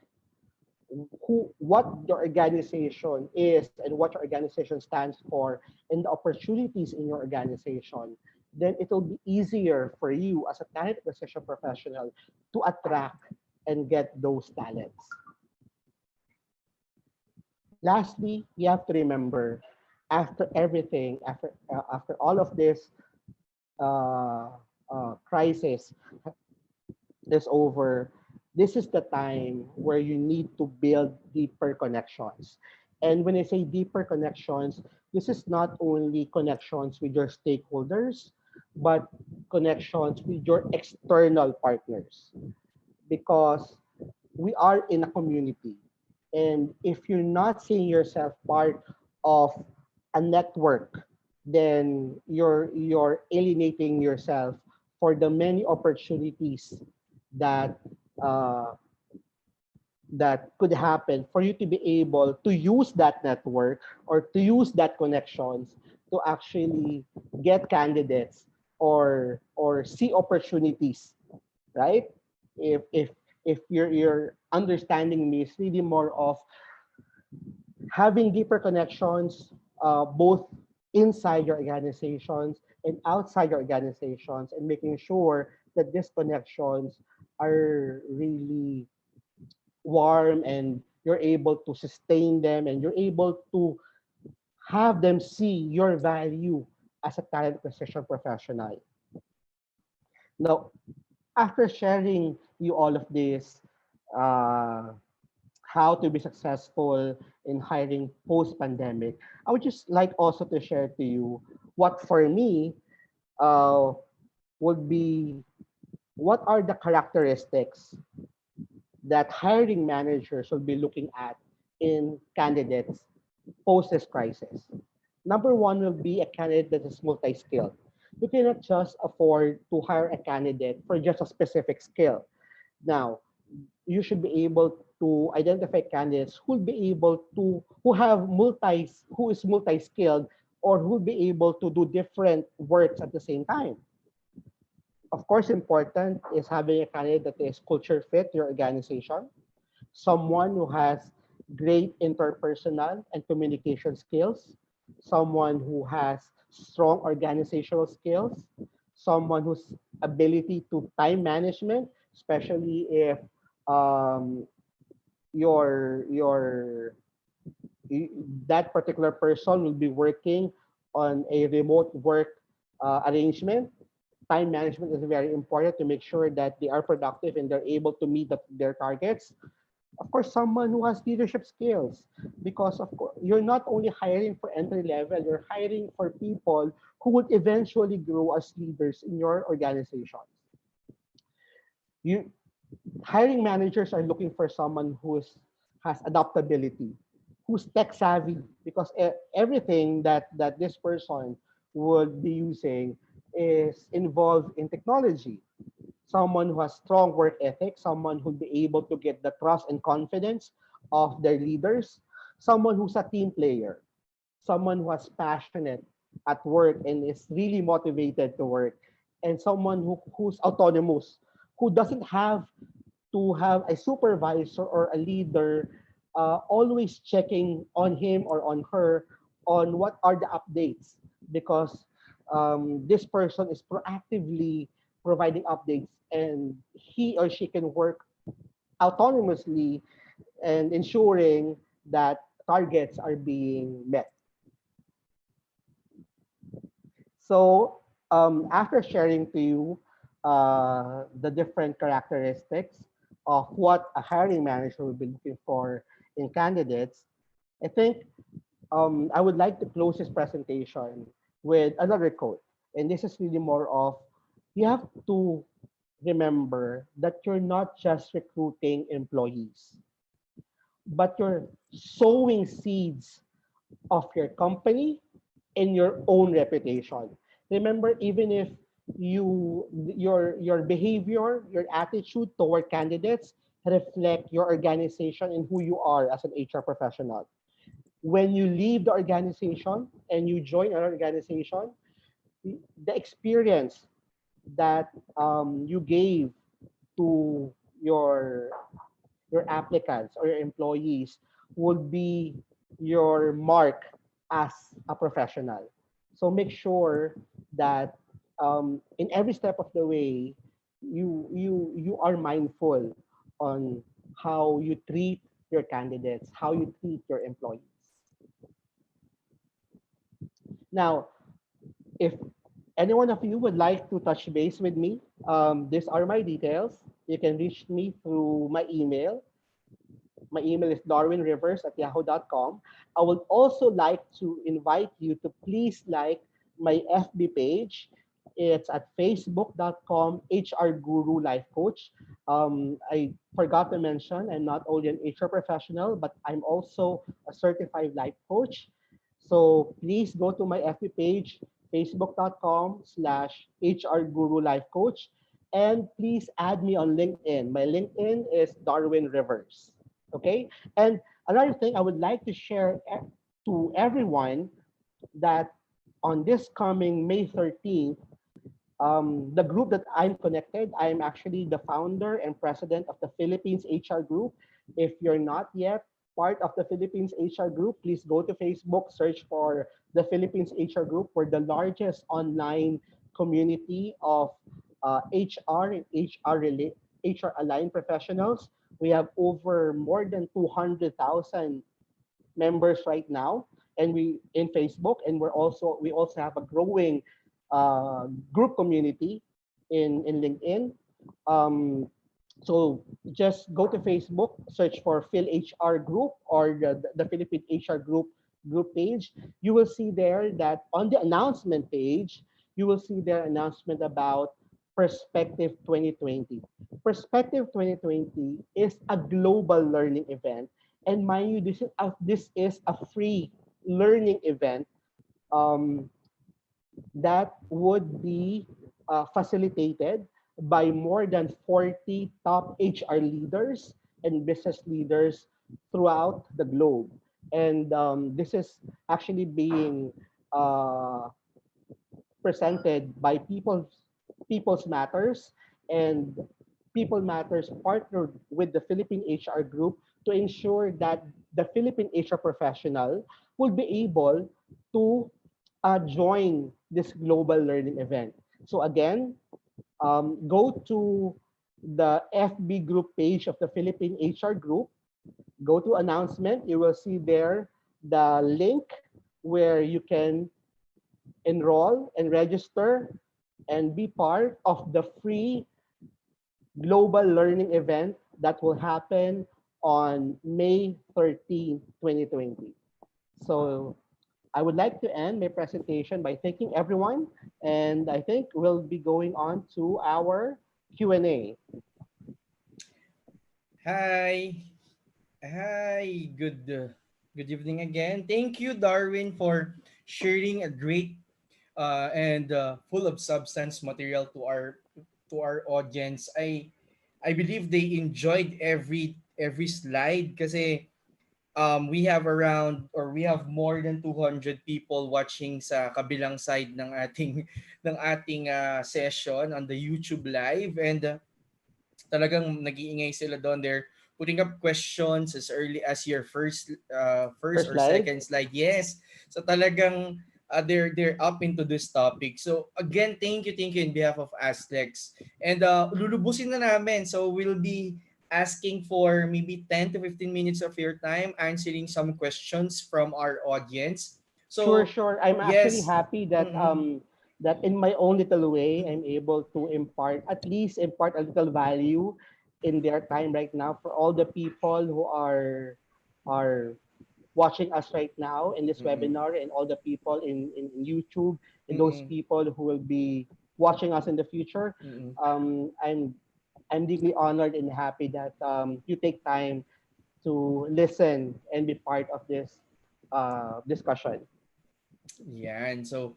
what your organization is and what your organization stands for and the opportunities in your organization, then it will be easier for you as a talent acquisition professional to attract and get those talents. Lastly, we have to remember, after everything, after all of this uh, crisis is over, this is the time where you need to build deeper connections. And when I say deeper connections, this is not only connections with your stakeholders, but connections with your external partners. Because we are in a community. And if you're not seeing yourself part of a network, then you're alienating yourself for the many opportunities that uh, that could happen for you to be able to use that network or to use that connections to actually get candidates or see opportunities, right? If your understanding me is really more of having deeper connections, both inside your organizations and outside your organizations, and making sure that these connections are really warm and you're able to sustain them and you're able to have them see your value as a talent acquisition professional. Now, after sharing you all of this, uh, how to be successful in hiring post-pandemic, I would just like also to share to you what for me uh, would be what are the characteristics that hiring managers will be looking at in candidates post this crisis. Number one will be a candidate that is multi-skilled. You cannot just afford to hire a candidate for just a specific skill. Now, you should be able to identify candidates who will be able to who is multi-skilled or who will be able to do different works at the same time. Of course, important is having a candidate that is culture fit to your organization, someone who has great interpersonal and communication skills, someone who has strong organizational skills, someone whose ability to time management, especially if um, your that particular person will be working on a remote work arrangement. Time management is very important to make sure that they are productive and they're able to meet their targets. Of course, someone who has leadership skills, because of course you're not only hiring for entry level, you're hiring for people who would eventually grow as leaders in your organization. You hiring managers are looking for someone has adaptability, who's tech savvy, because everything that this person would be using is involved in technology. Someone who has strong work ethic, someone who'll be able to get the trust and confidence of their leaders, someone who's a team player, someone who is passionate at work and is really motivated to work, and someone who's autonomous, who doesn't have to have a supervisor or a leader always checking on him or on her on what are the updates, because this person is proactively providing updates, and he or she can work autonomously and ensuring that targets are being met. So after sharing to you the different characteristics of what a hiring manager will be looking for in candidates, I think I would like to close this presentation with another quote. And this is really more of, you have to remember that you're not just recruiting employees, but you're sowing seeds of your company and your own reputation. Remember, even if your behavior, your attitude toward candidates reflect your organization and who you are as an HR professional. When you leave the organization and you join an organization, the experience that you gave to your your applicants or your employees would be your mark as a professional. So make sure that in every step of the way, you are mindful on how you treat your candidates, how you treat your employees. Now, if any one of you would like to touch base with me, these are my details. You can reach me through my email. My email is darwinrivers@yahoo.com. I would also like to invite you to please like my FB page. It's at facebook.com HR Guru Life Coach. I forgot to mention, I'm not only an HR professional, but I'm also a certified life coach. So please go to my FB page, facebook.com/HR Guru Life Coach. And please add me on LinkedIn. My LinkedIn is Darwin Rivers. Okay. And another thing I would like to share to everyone that on this coming May 13th, the group that I'm connected, I'm actually the founder and president of the Philippines HR Group. If you're not yet part of the Philippines HR Group, please go to Facebook, search for the Philippines HR Group. We're the largest online community of HR and HR aligned professionals. We have over more than 200,000 members right now, and we in Facebook, and we also have a growing group community in LinkedIn. Um, so just go to Facebook, search for Phil HR Group or the Philippine HR group page. You will see there that on the announcement page, you will see their announcement about Perspective 2020. Perspective 2020 is a global learning event. And mind you, this is a free learning event um, that would be facilitated by more than 40 top HR leaders and business leaders throughout the globe. And this is actually being uh, presented by People's Matters, and People Matters partnered with the Philippine HR Group to ensure that the Philippine HR professional will be able to join this global learning event. So again, go to the FB group page of the Philippine HR Group, go to announcement, you will see there the link where you can enroll and register and be part of the free global learning event that will happen on May 13, 2020. So I would like to end my presentation by thanking everyone, and I think we'll be going on to our Q&A. Hi. Hi. Good evening again. Thank you, Darwin, for sharing a great and full of substance material to our audience. I believe they enjoyed every slide kasi we have around or we have more than 200 people watching sa kabilang side ng ating ng ating session on the YouTube live, and talagang nag-iingay sila doon. They're putting up questions as early as your first First or slide. second slide. Yes. So talagang they're up into this topic. So again, thank you in behalf of Aztecs. And lulubusin na namin. So we'll be asking for maybe 10 to 15 minutes of your time answering some questions from our audience. Sure, So sure. I'm actually yes. happy that Mm-mm. that in my own little way I'm able to impart a little value in their time right now for all the people who are watching us right now in this Mm-mm. webinar, and all the people in YouTube, and those Mm-mm. people who will be watching us in the future. Mm-mm. Um, I'm I'm deeply honored and happy that you take time to listen and be part of this discussion. Yeah, and so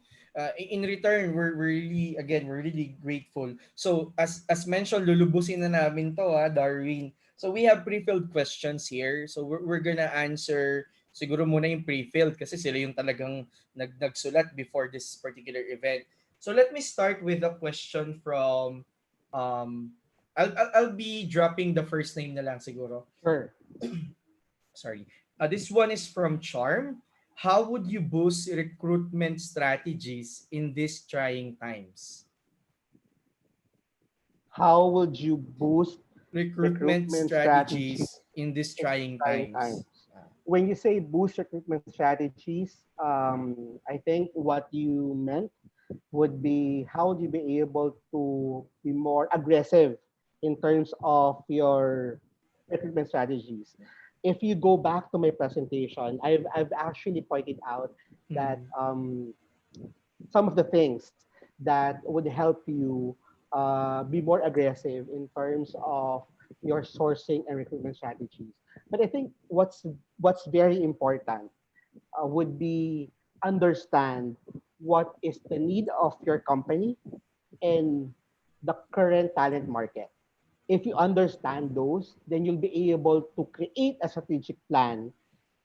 in return, we're really grateful. So as mentioned, lulubusin na namin to, Darwin. So we have pre-filled questions here. So we're gonna answer siguro muna yung pre-filled kasi sila yung talagang nagsulat before this particular event. So let me start with a question from um I'll be dropping the first name na lang siguro. Sure. Sorry. This one is from Charm. How would you boost recruitment strategies in these trying times? How would you boost Recruitment recruitment strategy strategies in these in trying trying times? times. When you say boost recruitment strategies, I think what you meant would be how would you be able to be more aggressive in terms of your recruitment strategies. If you go back to my presentation, I've actually pointed out that Mm, some of the things that would help you be more aggressive in terms of your sourcing and recruitment strategies. But I think what's very important would be understand what is the need of your company and the current talent market. If you understand those, then you'll be able to create a strategic plan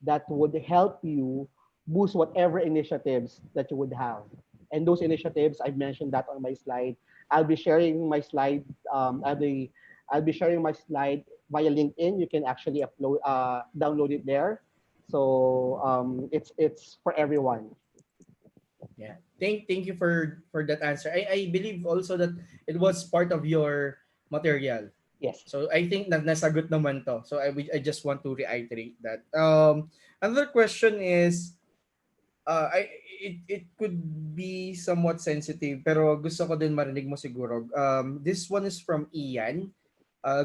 that would help you boost whatever initiatives that you would have. And those initiatives, I've mentioned that on my slide. I'll be sharing my slide. I'll be sharing my slide via LinkedIn. You can actually download it there. So it's for everyone. yeah. Thank you for that answer. I believe also that it was part of your material. Yes. So I think nasagot naman to. So I just want to reiterate that. Another question is it could be somewhat sensitive pero gusto ko din marinig mo siguro. This one is from Ian.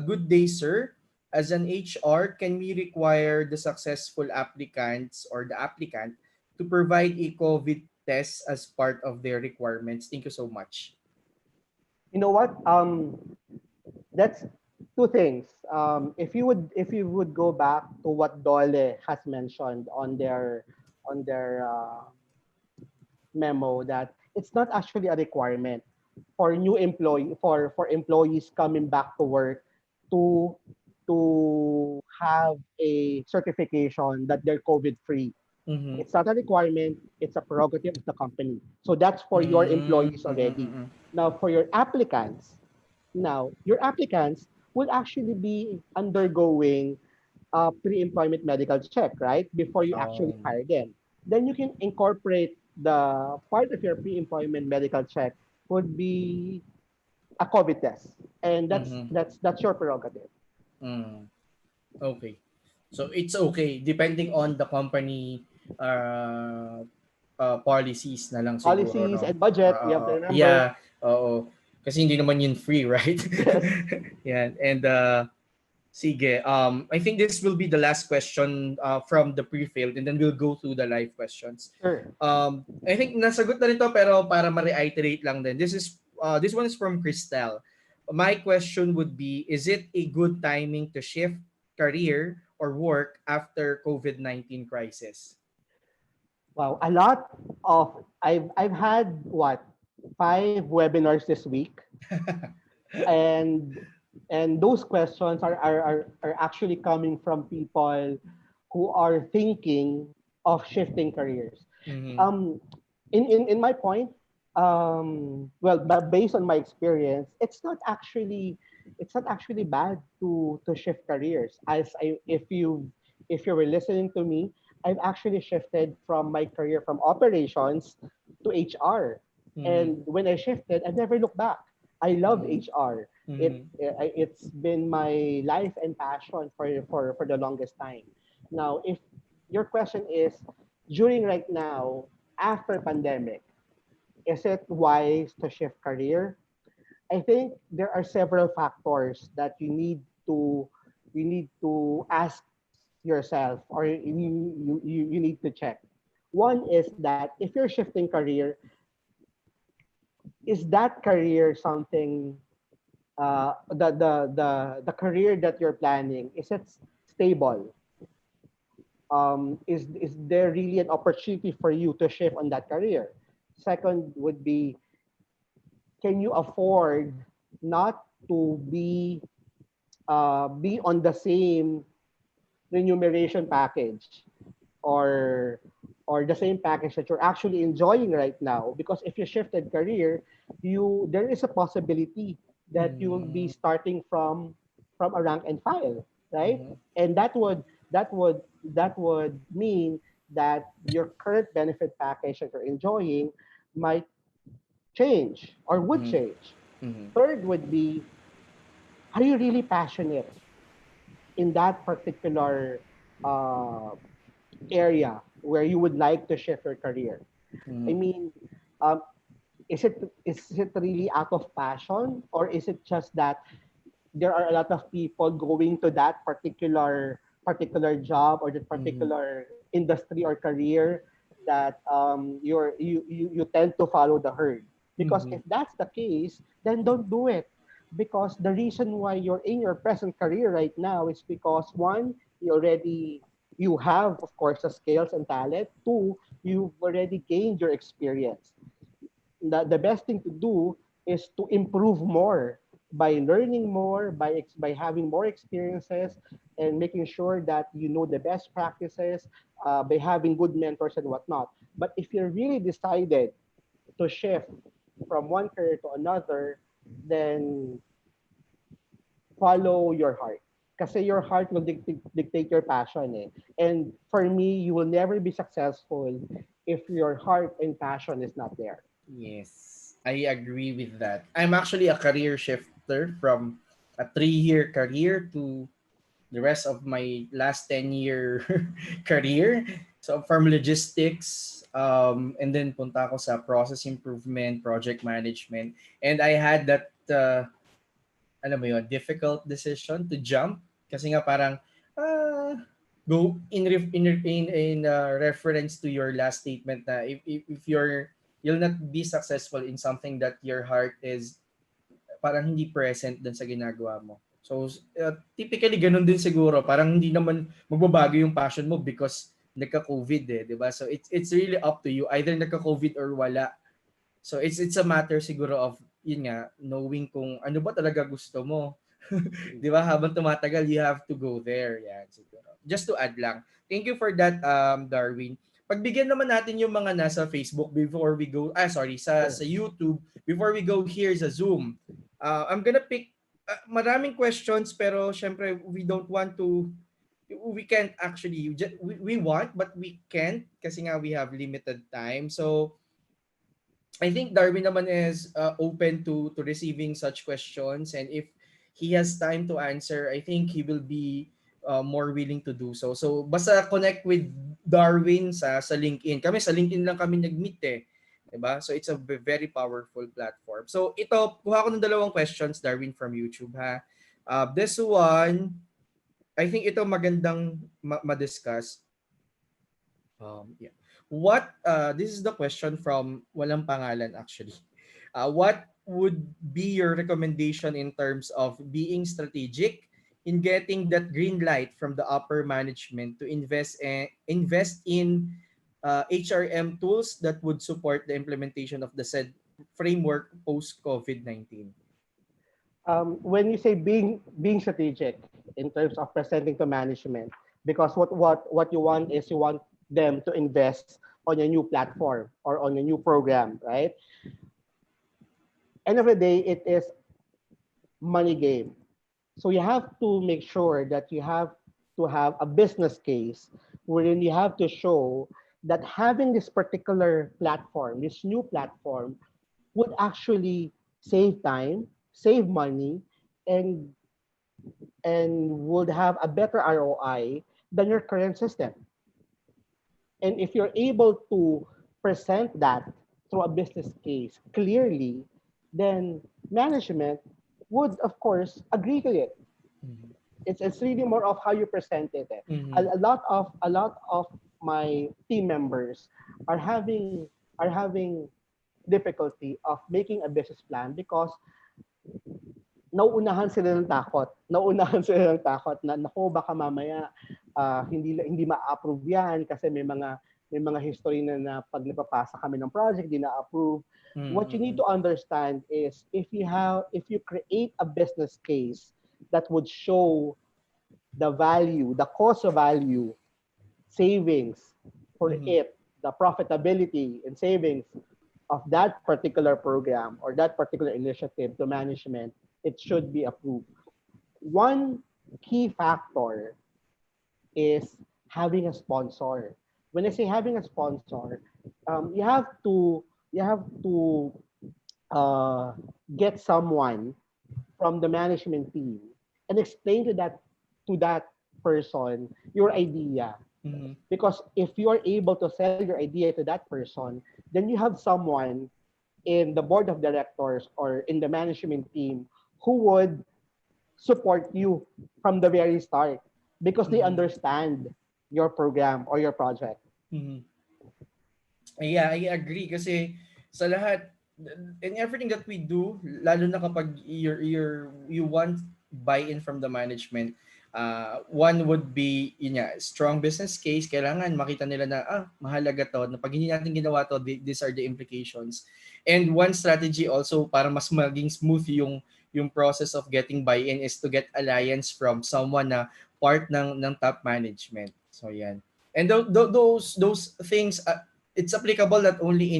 Good day, sir. As an HR, can we require the successful applicants or the applicant to provide a COVID test as part of their requirements? Thank you so much. You know what? That's two things. If you would go back to what Dole has mentioned on their memo, that it's not actually a requirement for new employee for employees coming back to work to have a certification that they're COVID free. Mm-hmm. It's not a requirement, it's a prerogative of the company. So that's for your employees already. Mm-hmm. Now, for your applicants, your applicants will actually be undergoing a pre-employment medical check, right? Before you actually hire them. Then you can incorporate the part of your pre-employment medical check would be a COVID test. And Mm-hmm. that's your prerogative. Mm. Okay. So it's okay depending on the company uh, policies na lang siguro, Policies no? and budget, you have to remember. Yeah, oo. Kasi hindi naman yun free, right? Yes. Yan. And sige, I think this will be the last question from the pre-filled and then we'll go through the live questions. Sure. I think nasagot na rin to pero para ma-reiterate lang din. This one is from Cristel. My question would be, is it a good timing to shift career or work after COVID-19 crisis? Wow, a lot of I've had what 5 webinars this week, and those questions are actually coming from people who are thinking of shifting careers. Mm-hmm. Um, in my point, Well, but based on my experience, it's not actually bad to shift careers. If you were listening to me, I've actually shifted from my career from operations to HR. Mm-hmm. And when I shifted, I never looked back. I love Mm-hmm. HR. Mm-hmm. It's been my life and passion for the longest time. Now, if your question is during right now after pandemic, is it wise to shift career? I think there are several factors that you need to ask yourself, or you need to check. One is that if you're shifting career, is that career something the career that you're planning, is it stable? Is there really an opportunity for you to shift on that career? Second would can you afford not to be on the same remuneration package, or the same package that you're actually enjoying right now? Because if you shifted career, you there is a possibility that you will be Mm-hmm. starting from a rank and file, right? Mm-hmm. And that would mean that your current benefit package that you're enjoying might change or would change. Mm-hmm. Third would be, are you really passionate in that particular uh, area where you would like to shift your career? I Mm-hmm. mean, um, is it really out of passion, or is it just that there are a lot of people going to that particular job or that Mm-hmm. particular industry or career that you tend to follow the herd? Because Mm-hmm. if that's the case, then don't do it. Because the reason why you're in your present career right now is because, one, you have, of course, the skills and talent. Two, you've already gained your experience. The best thing to do is to improve more by learning more, by having more experiences, and making sure that you know the best practices, by having good mentors and whatnot. But if you're really decided to shift from one career to another, then follow your heart. Kasi your heart will dictate your passion eh. And for me, you will never be successful if your heart and passion is not there. Yes, I agree with that. I'm actually a career shifter from a 3-year career to the rest of my last 10-year career. So from logistics, and then punta ako sa process improvement, project management. And I had that, alam mo yun, difficult decision to jump. Kasi nga parang, ah, go in reference to your last statement na if you'll not be successful in something that your heart is parang hindi present dun sa ginagawa mo. So, typically ganun din siguro. Parang hindi naman magbabago yung passion mo because nagka-COVID eh, di ba? So, it's really up to you. Either nagka-COVID or wala. So, it's a matter siguro of, yun nga, knowing kung ano ba talaga gusto mo. Di ba? Habang tumatagal, you have to go there. Yan, siguro. Just to add lang. Thank you for that, Darwin. Pagbigyan naman natin yung mga nasa Facebook before we go, sorry, sa Sure. YouTube, before we go here sa Zoom. I'm gonna pick maraming questions pero syempre we don't want to we can't actually we want but we can't kasi nga we have limited time. So I think Darwin naman is open to receiving such questions, and if he has time to answer, I think he will be more willing to do so. So basta connect with Darwin sa LinkedIn. Kami sa LinkedIn lang kami nag-meet eh. 'Di ba? So it's a very powerful platform. So ito, kuha ko ng dalawang questions Darwin from YouTube ha. This one, I think ito magandang ma-discuss. Yeah. What this is the question from walang pangalan actually. What would be your recommendation in terms of being strategic in getting that green light from the upper management to invest in HRM tools that would support the implementation of the said framework post COVID-19? When you say being strategic in terms of presenting to management, because what you want is you want them to invest on a new platform or on a new program, right? End of the day, it is money game. So you have to make sure that you have to have a business case wherein you have to show that having this particular platform, this new platform, would actually save time, save money, and would have a better ROI than your current system. And if you're able to present that through a business case clearly, then management would, of course, agree to it. Mhm. It's really more of how you present it. Eh. Mhm. A lot of my team members are having difficulty of making a business plan because nauunahan sila ng takot. Nauunahan sila ng takot na naku baka mamaya hindi ma-approve 'yan kasi may mga history na pag napapasa kami ng project di na-approve. What you need Mhm. to understand is if you create a business case that would show the value, the cost of value, savings for Mhm. it, the profitability and savings of that particular program or that particular initiative to management, it should be approved. One key factor is having a sponsor. When I say having a sponsor, you have to uh, get someone from the management team and explain to that person your idea. Mhm. Because if you are able to sell your idea to that person, then you have someone in the board of directors or in the management team who would support you from the very start because they Mhm. understand your program or your project. Mhm. Yeah, I agree kasi sa lahat in everything that we do, lalo na kapag you want buy-in from the management, one would be yun nga, strong business case. Kailangan makita nila na mahalaga to, na pag hindi natin ginawa to, these are the implications. And one strategy also para mas maging smooth yung process of getting buy-in is to get alliance from someone na part ng top management. So yan. And those things, it's applicable not only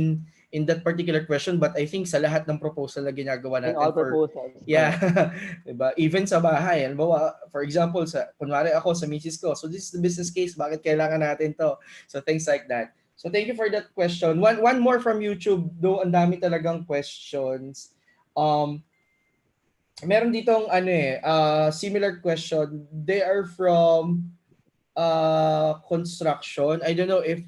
in that particular question, but I think sa lahat ng proposal na ginagawa In natin all for, proposals, yeah, correct. diba? Even sa bahay, halimbawa, for example, kunwari ako sa misis ko, so this is the business case, bakit kailangan natin to? So things like that. So thank you for that question. One more from YouTube, though ang dami talagang questions. Um, Meron ditong similar question. They are from construction. I don't know if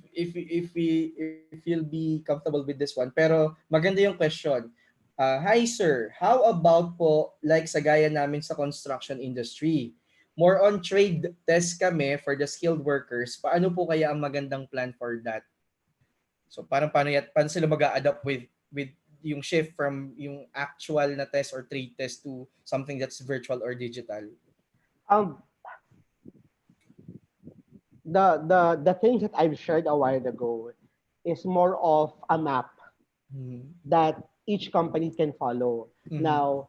you'll be comfortable with this one, pero maganda yung question. Hi sir, how about po like sa gaya namin sa construction industry? More on trade test kami for the skilled workers. Paano po kaya ang magandang plan for that? So paano sila mag-a-adapt with yung shift from yung actual na test or trade test to something that's virtual or digital? Um, the things that I've shared a while ago is more of a map Mhm. that each company can follow. Mhm. Now,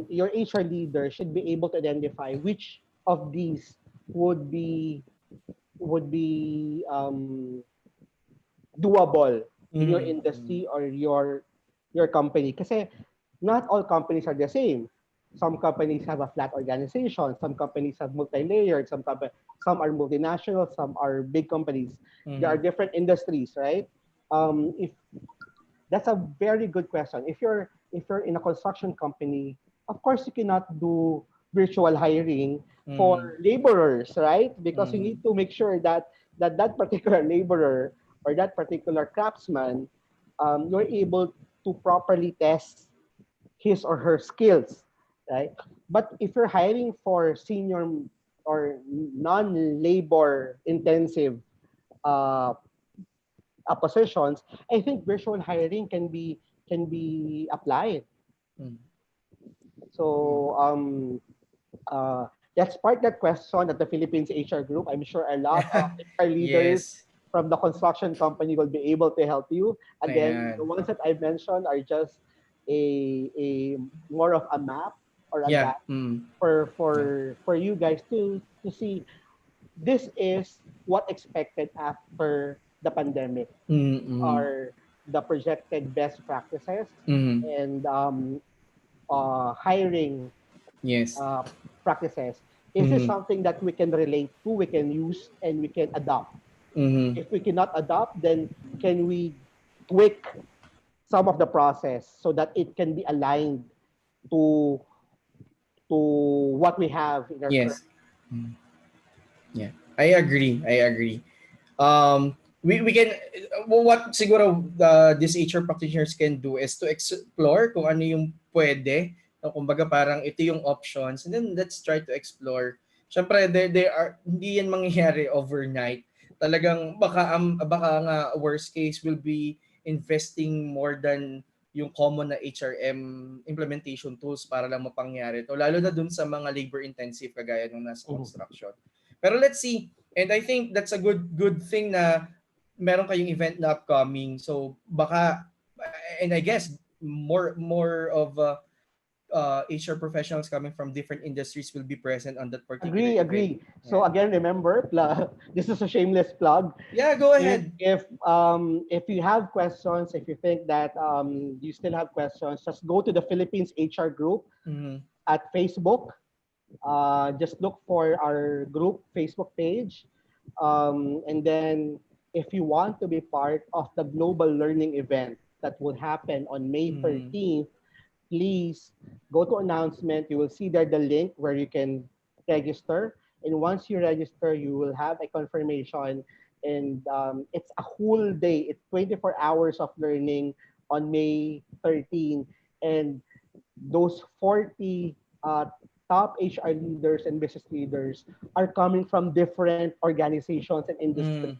your HR leader should be able to identify which of these would be would be doable in your Mhm. industry or your company. Kasi not all companies are the same. Some companies have a flat organization. Some companies have multi-layered. Some are multinational. Some are big companies. There are Mhm. different industries, right? If That's a very good question. If you're in a construction company, of course you cannot do virtual hiring for Mhm. laborers, right? Because you need Mhm. to make sure that that particular laborer or that particular craftsman, you're able to properly test his or her skills, right? But if you're hiring for senior or non-labor intensive uh, positions, I think virtual hiring can be applied. Mhm. So let's park that question at the Philippines HR group. I'm sure a lot of HR leaders Yes. from the construction company will be able to help you. Again, the Ayan. ones that I've mentioned are just a more of a map or a Yeah. guide Mm. Yeah. for you guys to see this is what expected after the pandemic Mm-mm. are the projected best practices Mm-hmm. and hiring Yes. uh, practices. Is this Mm-hmm. something that we can relate to, we can use, and we can adopt? Mm-hmm. If we cannot adopt, then can we tweak some of the process so that it can be aligned to to what we have in our current. Yes. Mm. Yeah. I agree. I agree. We can what siguro these HR practitioners can do is to explore kung ano yung pwede, no, kumbaga parang ito yung options, and then let's try to explore. Syempre there are hindi yan mangyayari overnight. Talagang baka nga worst case will be investing more than yung common na HRM implementation tools para lang mapangyari to, lalo na dun sa mga labor intensive kagaya nung nasa Mhm. construction. Pero let's see. And I think that's a good thing na meron kayong event na upcoming. So baka, and I guess more of HR professionals coming from different industries will be present on that particular Agree, event. agree. So Yeah. again, remember, this is a shameless plug. Yeah, go If ahead. you have questions, if you think that you still have questions, just go to the Philippines HR group Mm-hmm. at Facebook. Just look for our group Facebook page, and then if you want to be part of the global learning event that will happen on May Mm-hmm. 13th, please go to announcement. You will see there the link where you can register. And once you register, you will have a confirmation. And it's a whole day. It's 24 hours of learning on May 13. And those 40 top HR leaders and business leaders are coming from different organizations and industries. Mm.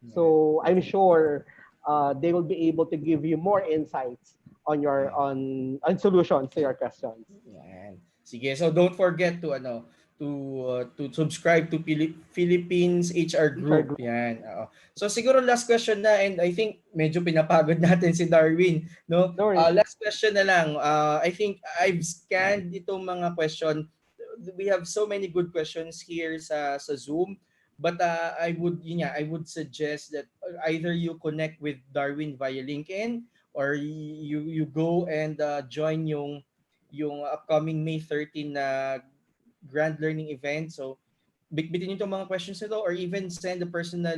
Yeah. So I'm sure they will be able to give you more insights on your Yeah. on solutions to your questions. Yan. Sige, so don't forget to to subscribe to Philippines HR HR group. group. Yan. Oo. So siguro last question na, and I think medyo pinapagod natin si Darwin, no? No worries. Last question na lang. I think I've scanned itong mga question. We have so many good questions here sa Zoom. But I would suggest that either you connect with Darwin via LinkedIn, or you go and join yung upcoming May 13 na Grand Learning event. So, bitbitin niyo itong mga questions nito, or even send a personal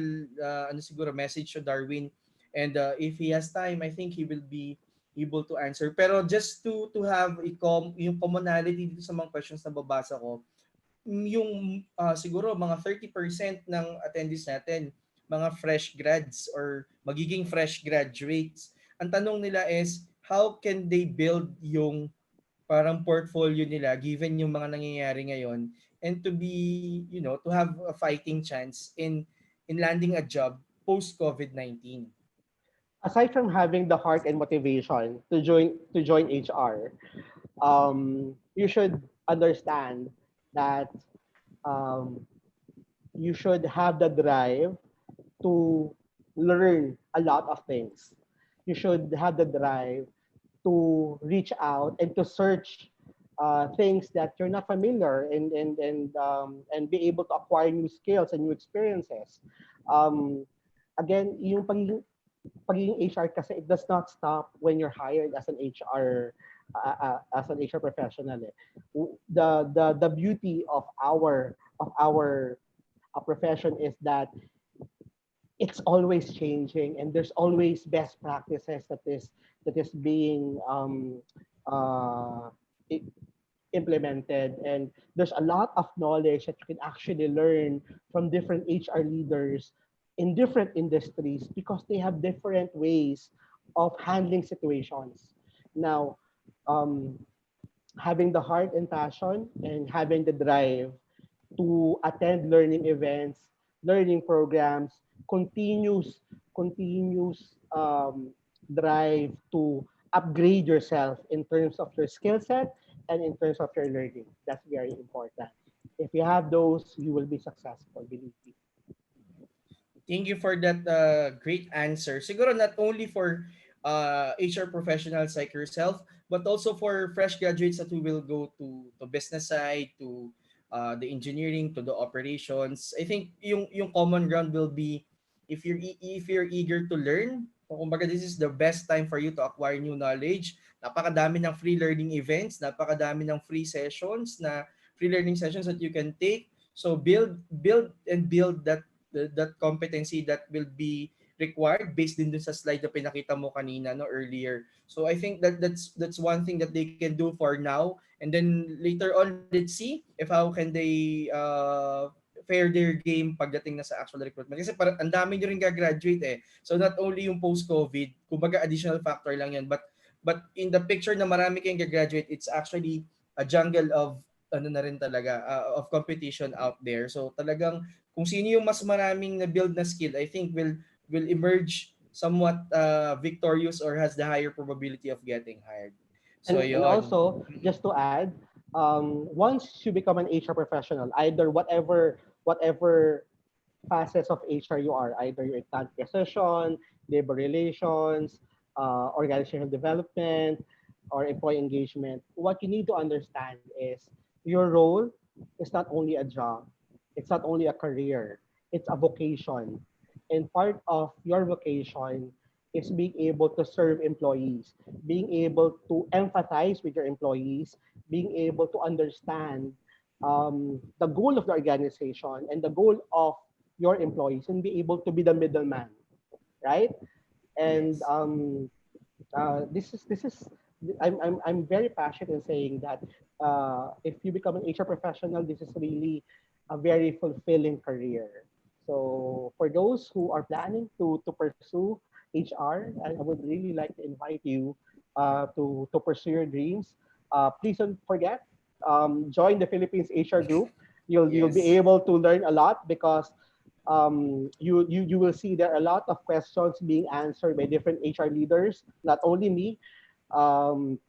ano siguro message to Darwin, and if he has time, I think he will be able to answer. Pero just to have yung commonality dito sa mga questions na babasa ko, yung siguro mga 30% ng attendees natin, mga fresh grads or magiging fresh graduates. Ang tanong nila is, how can they build yung parang portfolio nila given yung mga nangyayari ngayon, and to be, to have a fighting chance in landing a job post COVID-19. Aside from having the heart and motivation to join HR, you should understand that um, you should have the drive to learn a lot of things. You should have the drive to reach out and to search things that you're not familiar and be able to acquire new skills and new experiences. Um, Again, yung pagiging HR kasi it does not stop when you're hired as an HR professional. Eh. The beauty of our profession is that it's always changing and there's always best practices that is being uh, i- implemented, and there's a lot of knowledge that you can actually learn from different HR leaders in different industries because they have different ways of handling situations. Now, um, having the heart and passion and having the drive to attend learning events, learning programs, continuous drive to upgrade yourself in terms of your skill set and in terms of your learning. That's very important. If you have those, you will be successful, believe me. Thank you for that great answer. Siguro not only for HR professionals like yourself, but also for fresh graduates that we will go to business side, to the engineering, to the operations. I think yung common ground will be if you're eager to learn, so kumbaga this is the best time for you to acquire new knowledge. Napakadami ng free learning events, napakadami ng free learning sessions that you can take. So build that competency that will be required based din dun sa slide na pinakita mo kanina no earlier. So I think that's one thing that they can do for now, and then later on let's see if how can they fair their game pagdating na sa actual recruitment. Kasi parang ang dami nyo rin gagraduate eh. So not only yung post-COVID, kumbaga additional factor lang yan, but in the picture na marami kayong gagraduate, it's actually a jungle of ano na rin talaga of competition out there. So talagang kung sino yung mas maraming na build na skill, I think will emerge somewhat victorious or has the higher probability of getting hired. So And yon. also, just to add, once you become an HR professional, either whatever facets of HR you are, either you're in talent acquisition, labor relations, organizational development, or employee engagement, what you need to understand is your role is not only a job, it's not only a career, it's a vocation. And part of your vocation is being able to serve employees, being able to empathize with your employees, being able to understand the goal of the organization and the goal of your employees, and be able to be the middleman, right? And Yes. this is I'm very passionate in saying that if you become an HR professional, this is really a very fulfilling career. So for those who are planning to pursue HR, I would really like to invite you to pursue your dreams. Please don't forget, join the Philippines HR group. You'll be Yes. able to learn a lot because you will see there are a lot of questions being answered by different HR leaders, not only me, um,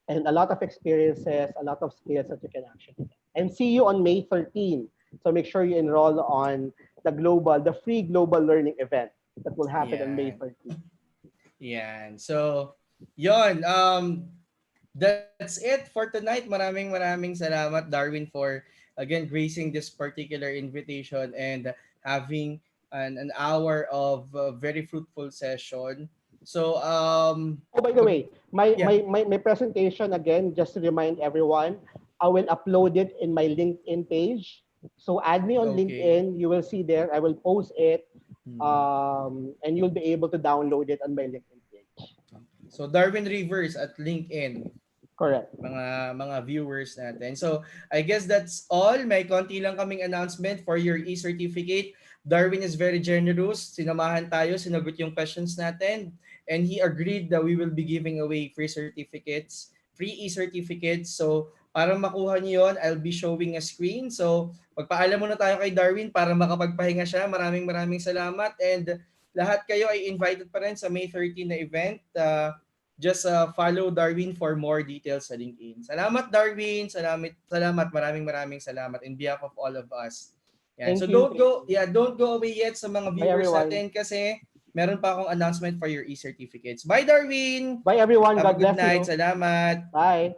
and a lot of experiences, a lot of skills that you can actually get. And see you on May 13. So make sure you enroll on the free global learning event that will happen on May Yeah. 13. Yan. So, yon. That's it for tonight. Maraming salamat, Darwin, for again gracing this particular invitation and having an hour of very fruitful session. So, Oh, by the way, yeah, my presentation again, just to remind everyone, I will upload it in my LinkedIn page. So add me on okay. LinkedIn. You will see there. I will post it, Mhm. and you'll be able to download it on my LinkedIn page. So, Darwin Rivers at LinkedIn. Correct. Mga viewers natin. So, I guess that's all. May konti lang kaming announcement for your e-certificate. Darwin is very generous. Sinamahan tayo, sinagot yung questions natin, and he agreed that we will be giving away free e-certificates. So, para makuha niyo yon, I'll be showing a screen. So, magpaalam muna tayo kay Darwin para makapagpahinga siya. Maraming salamat, and lahat kayo ay invited pa rin sa May 13 na event. Just follow Darwin for more details sa LinkedIn. Salamat Darwin, salamat, maraming salamat in behalf of all of us. Yan. So Thank you. Thank you. don't go away yet sa mga Bye, viewers everyone. natin kasi meron pa akong announcement for your e-certificates. Bye Darwin. Bye, everyone. Have a God good bless night. you. Salamat. Bye.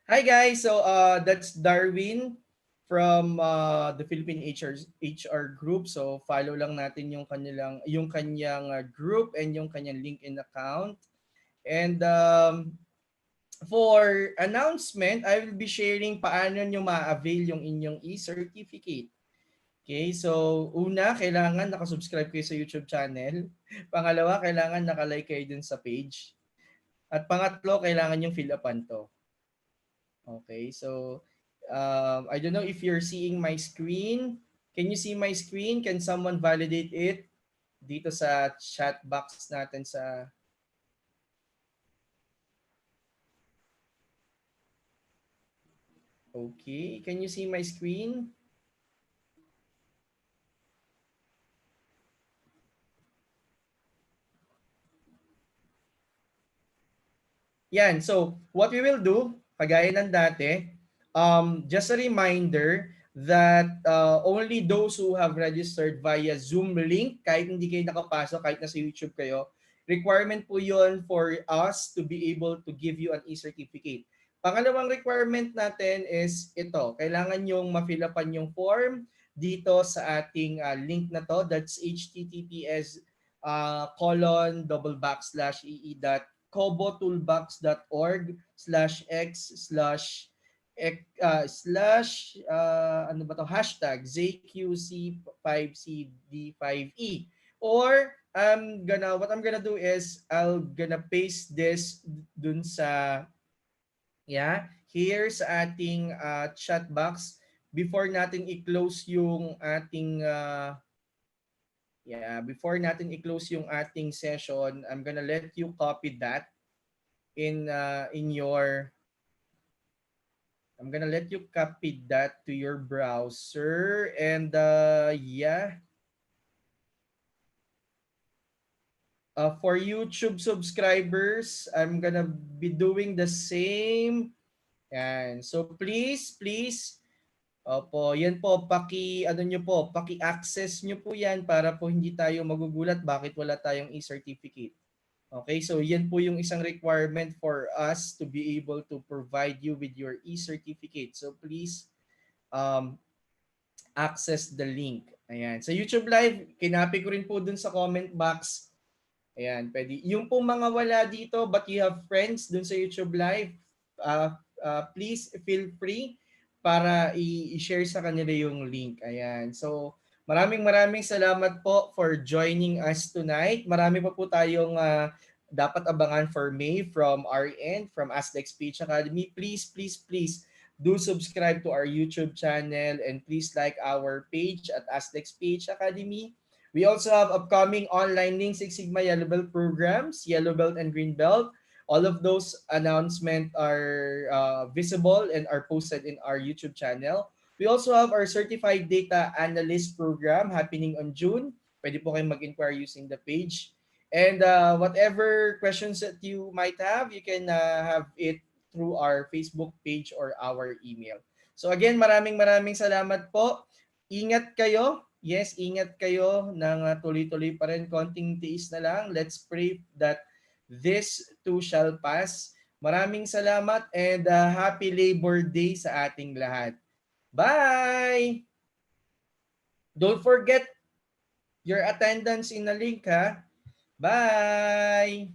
Hi guys. So that's Darwin from the Philippine HR group. So follow lang natin yung kanyang group and yung kanyang LinkedIn account. And for announcement, I will be sharing paano nyo ma-avail yung inyong e-certificate. Okay, so una, kailangan nakasubscribe kayo sa YouTube channel. Pangalawa, kailangan nakalike kayo dun sa page. At pangatlo, kailangan yung fill upan to. Okay, so I don't know if you're seeing my screen. Can you see my screen? Can someone validate it dito sa chat box natin sa... Okay, can you see my screen? Yan. So, what we will do, kagaya ng dati, just a reminder that only those who have registered via Zoom link, kahit hindi kayo nakapasok, kahit nasa YouTube kayo, requirement po yon for us to be able to give you an e-certificate. Pangalawang requirement natin is ito, kailangan yung ma-fill upan yung form dito sa ating link na to. That's https colon double backslash ee.kobotoolbox.org/x ano ba to, hashtag ZQC5CD5E. Or what I'm gonna do is I'll gonna paste this dun sa, yeah, here sa ating chat box before natin i-close yung ating session. I'm gonna let you copy that in your I'm gonna let you copy that to your browser. And yeah, for YouTube subscribers, I'm gonna be doing the same. Yan. So please, opo, yan po, paki-access nyo po yan para po hindi tayo magugulat bakit wala tayong e-certificate. Okay, so yan po yung isang requirement for us to be able to provide you with your e-certificate. So please, um, access the link. Ayan. Sa YouTube Live, kinapi ko rin po dun sa comment box. Ayan, pwede. Yung po mga wala dito but you have friends dun sa YouTube Live, please feel free para i-share sa kanila yung link. Ayan. So, maraming salamat po for joining us tonight. Marami pa po tayong dapat abangan for May from our end, from Ask Speech Academy. Please do subscribe to our YouTube channel and please like our page at Ask Speech Academy. We also have upcoming online Lean Six Sigma Yellow Belt programs, Yellow Belt and Green Belt. All of those announcements are visible and are posted in our YouTube channel. We also have our Certified Data Analyst program happening on June. Pwede po kayong mag-inquire using the page. And whatever questions that you might have, you can have it through our Facebook page or our email. So again, maraming salamat po. Ingat kayo. Yes, ingat kayo ng tuloy-tuloy pa rin. Konting tiis na lang. Let's pray that this too shall pass. Maraming salamat and happy Labor Day sa ating lahat. Bye! Don't forget your attendance in the link, ha? Bye!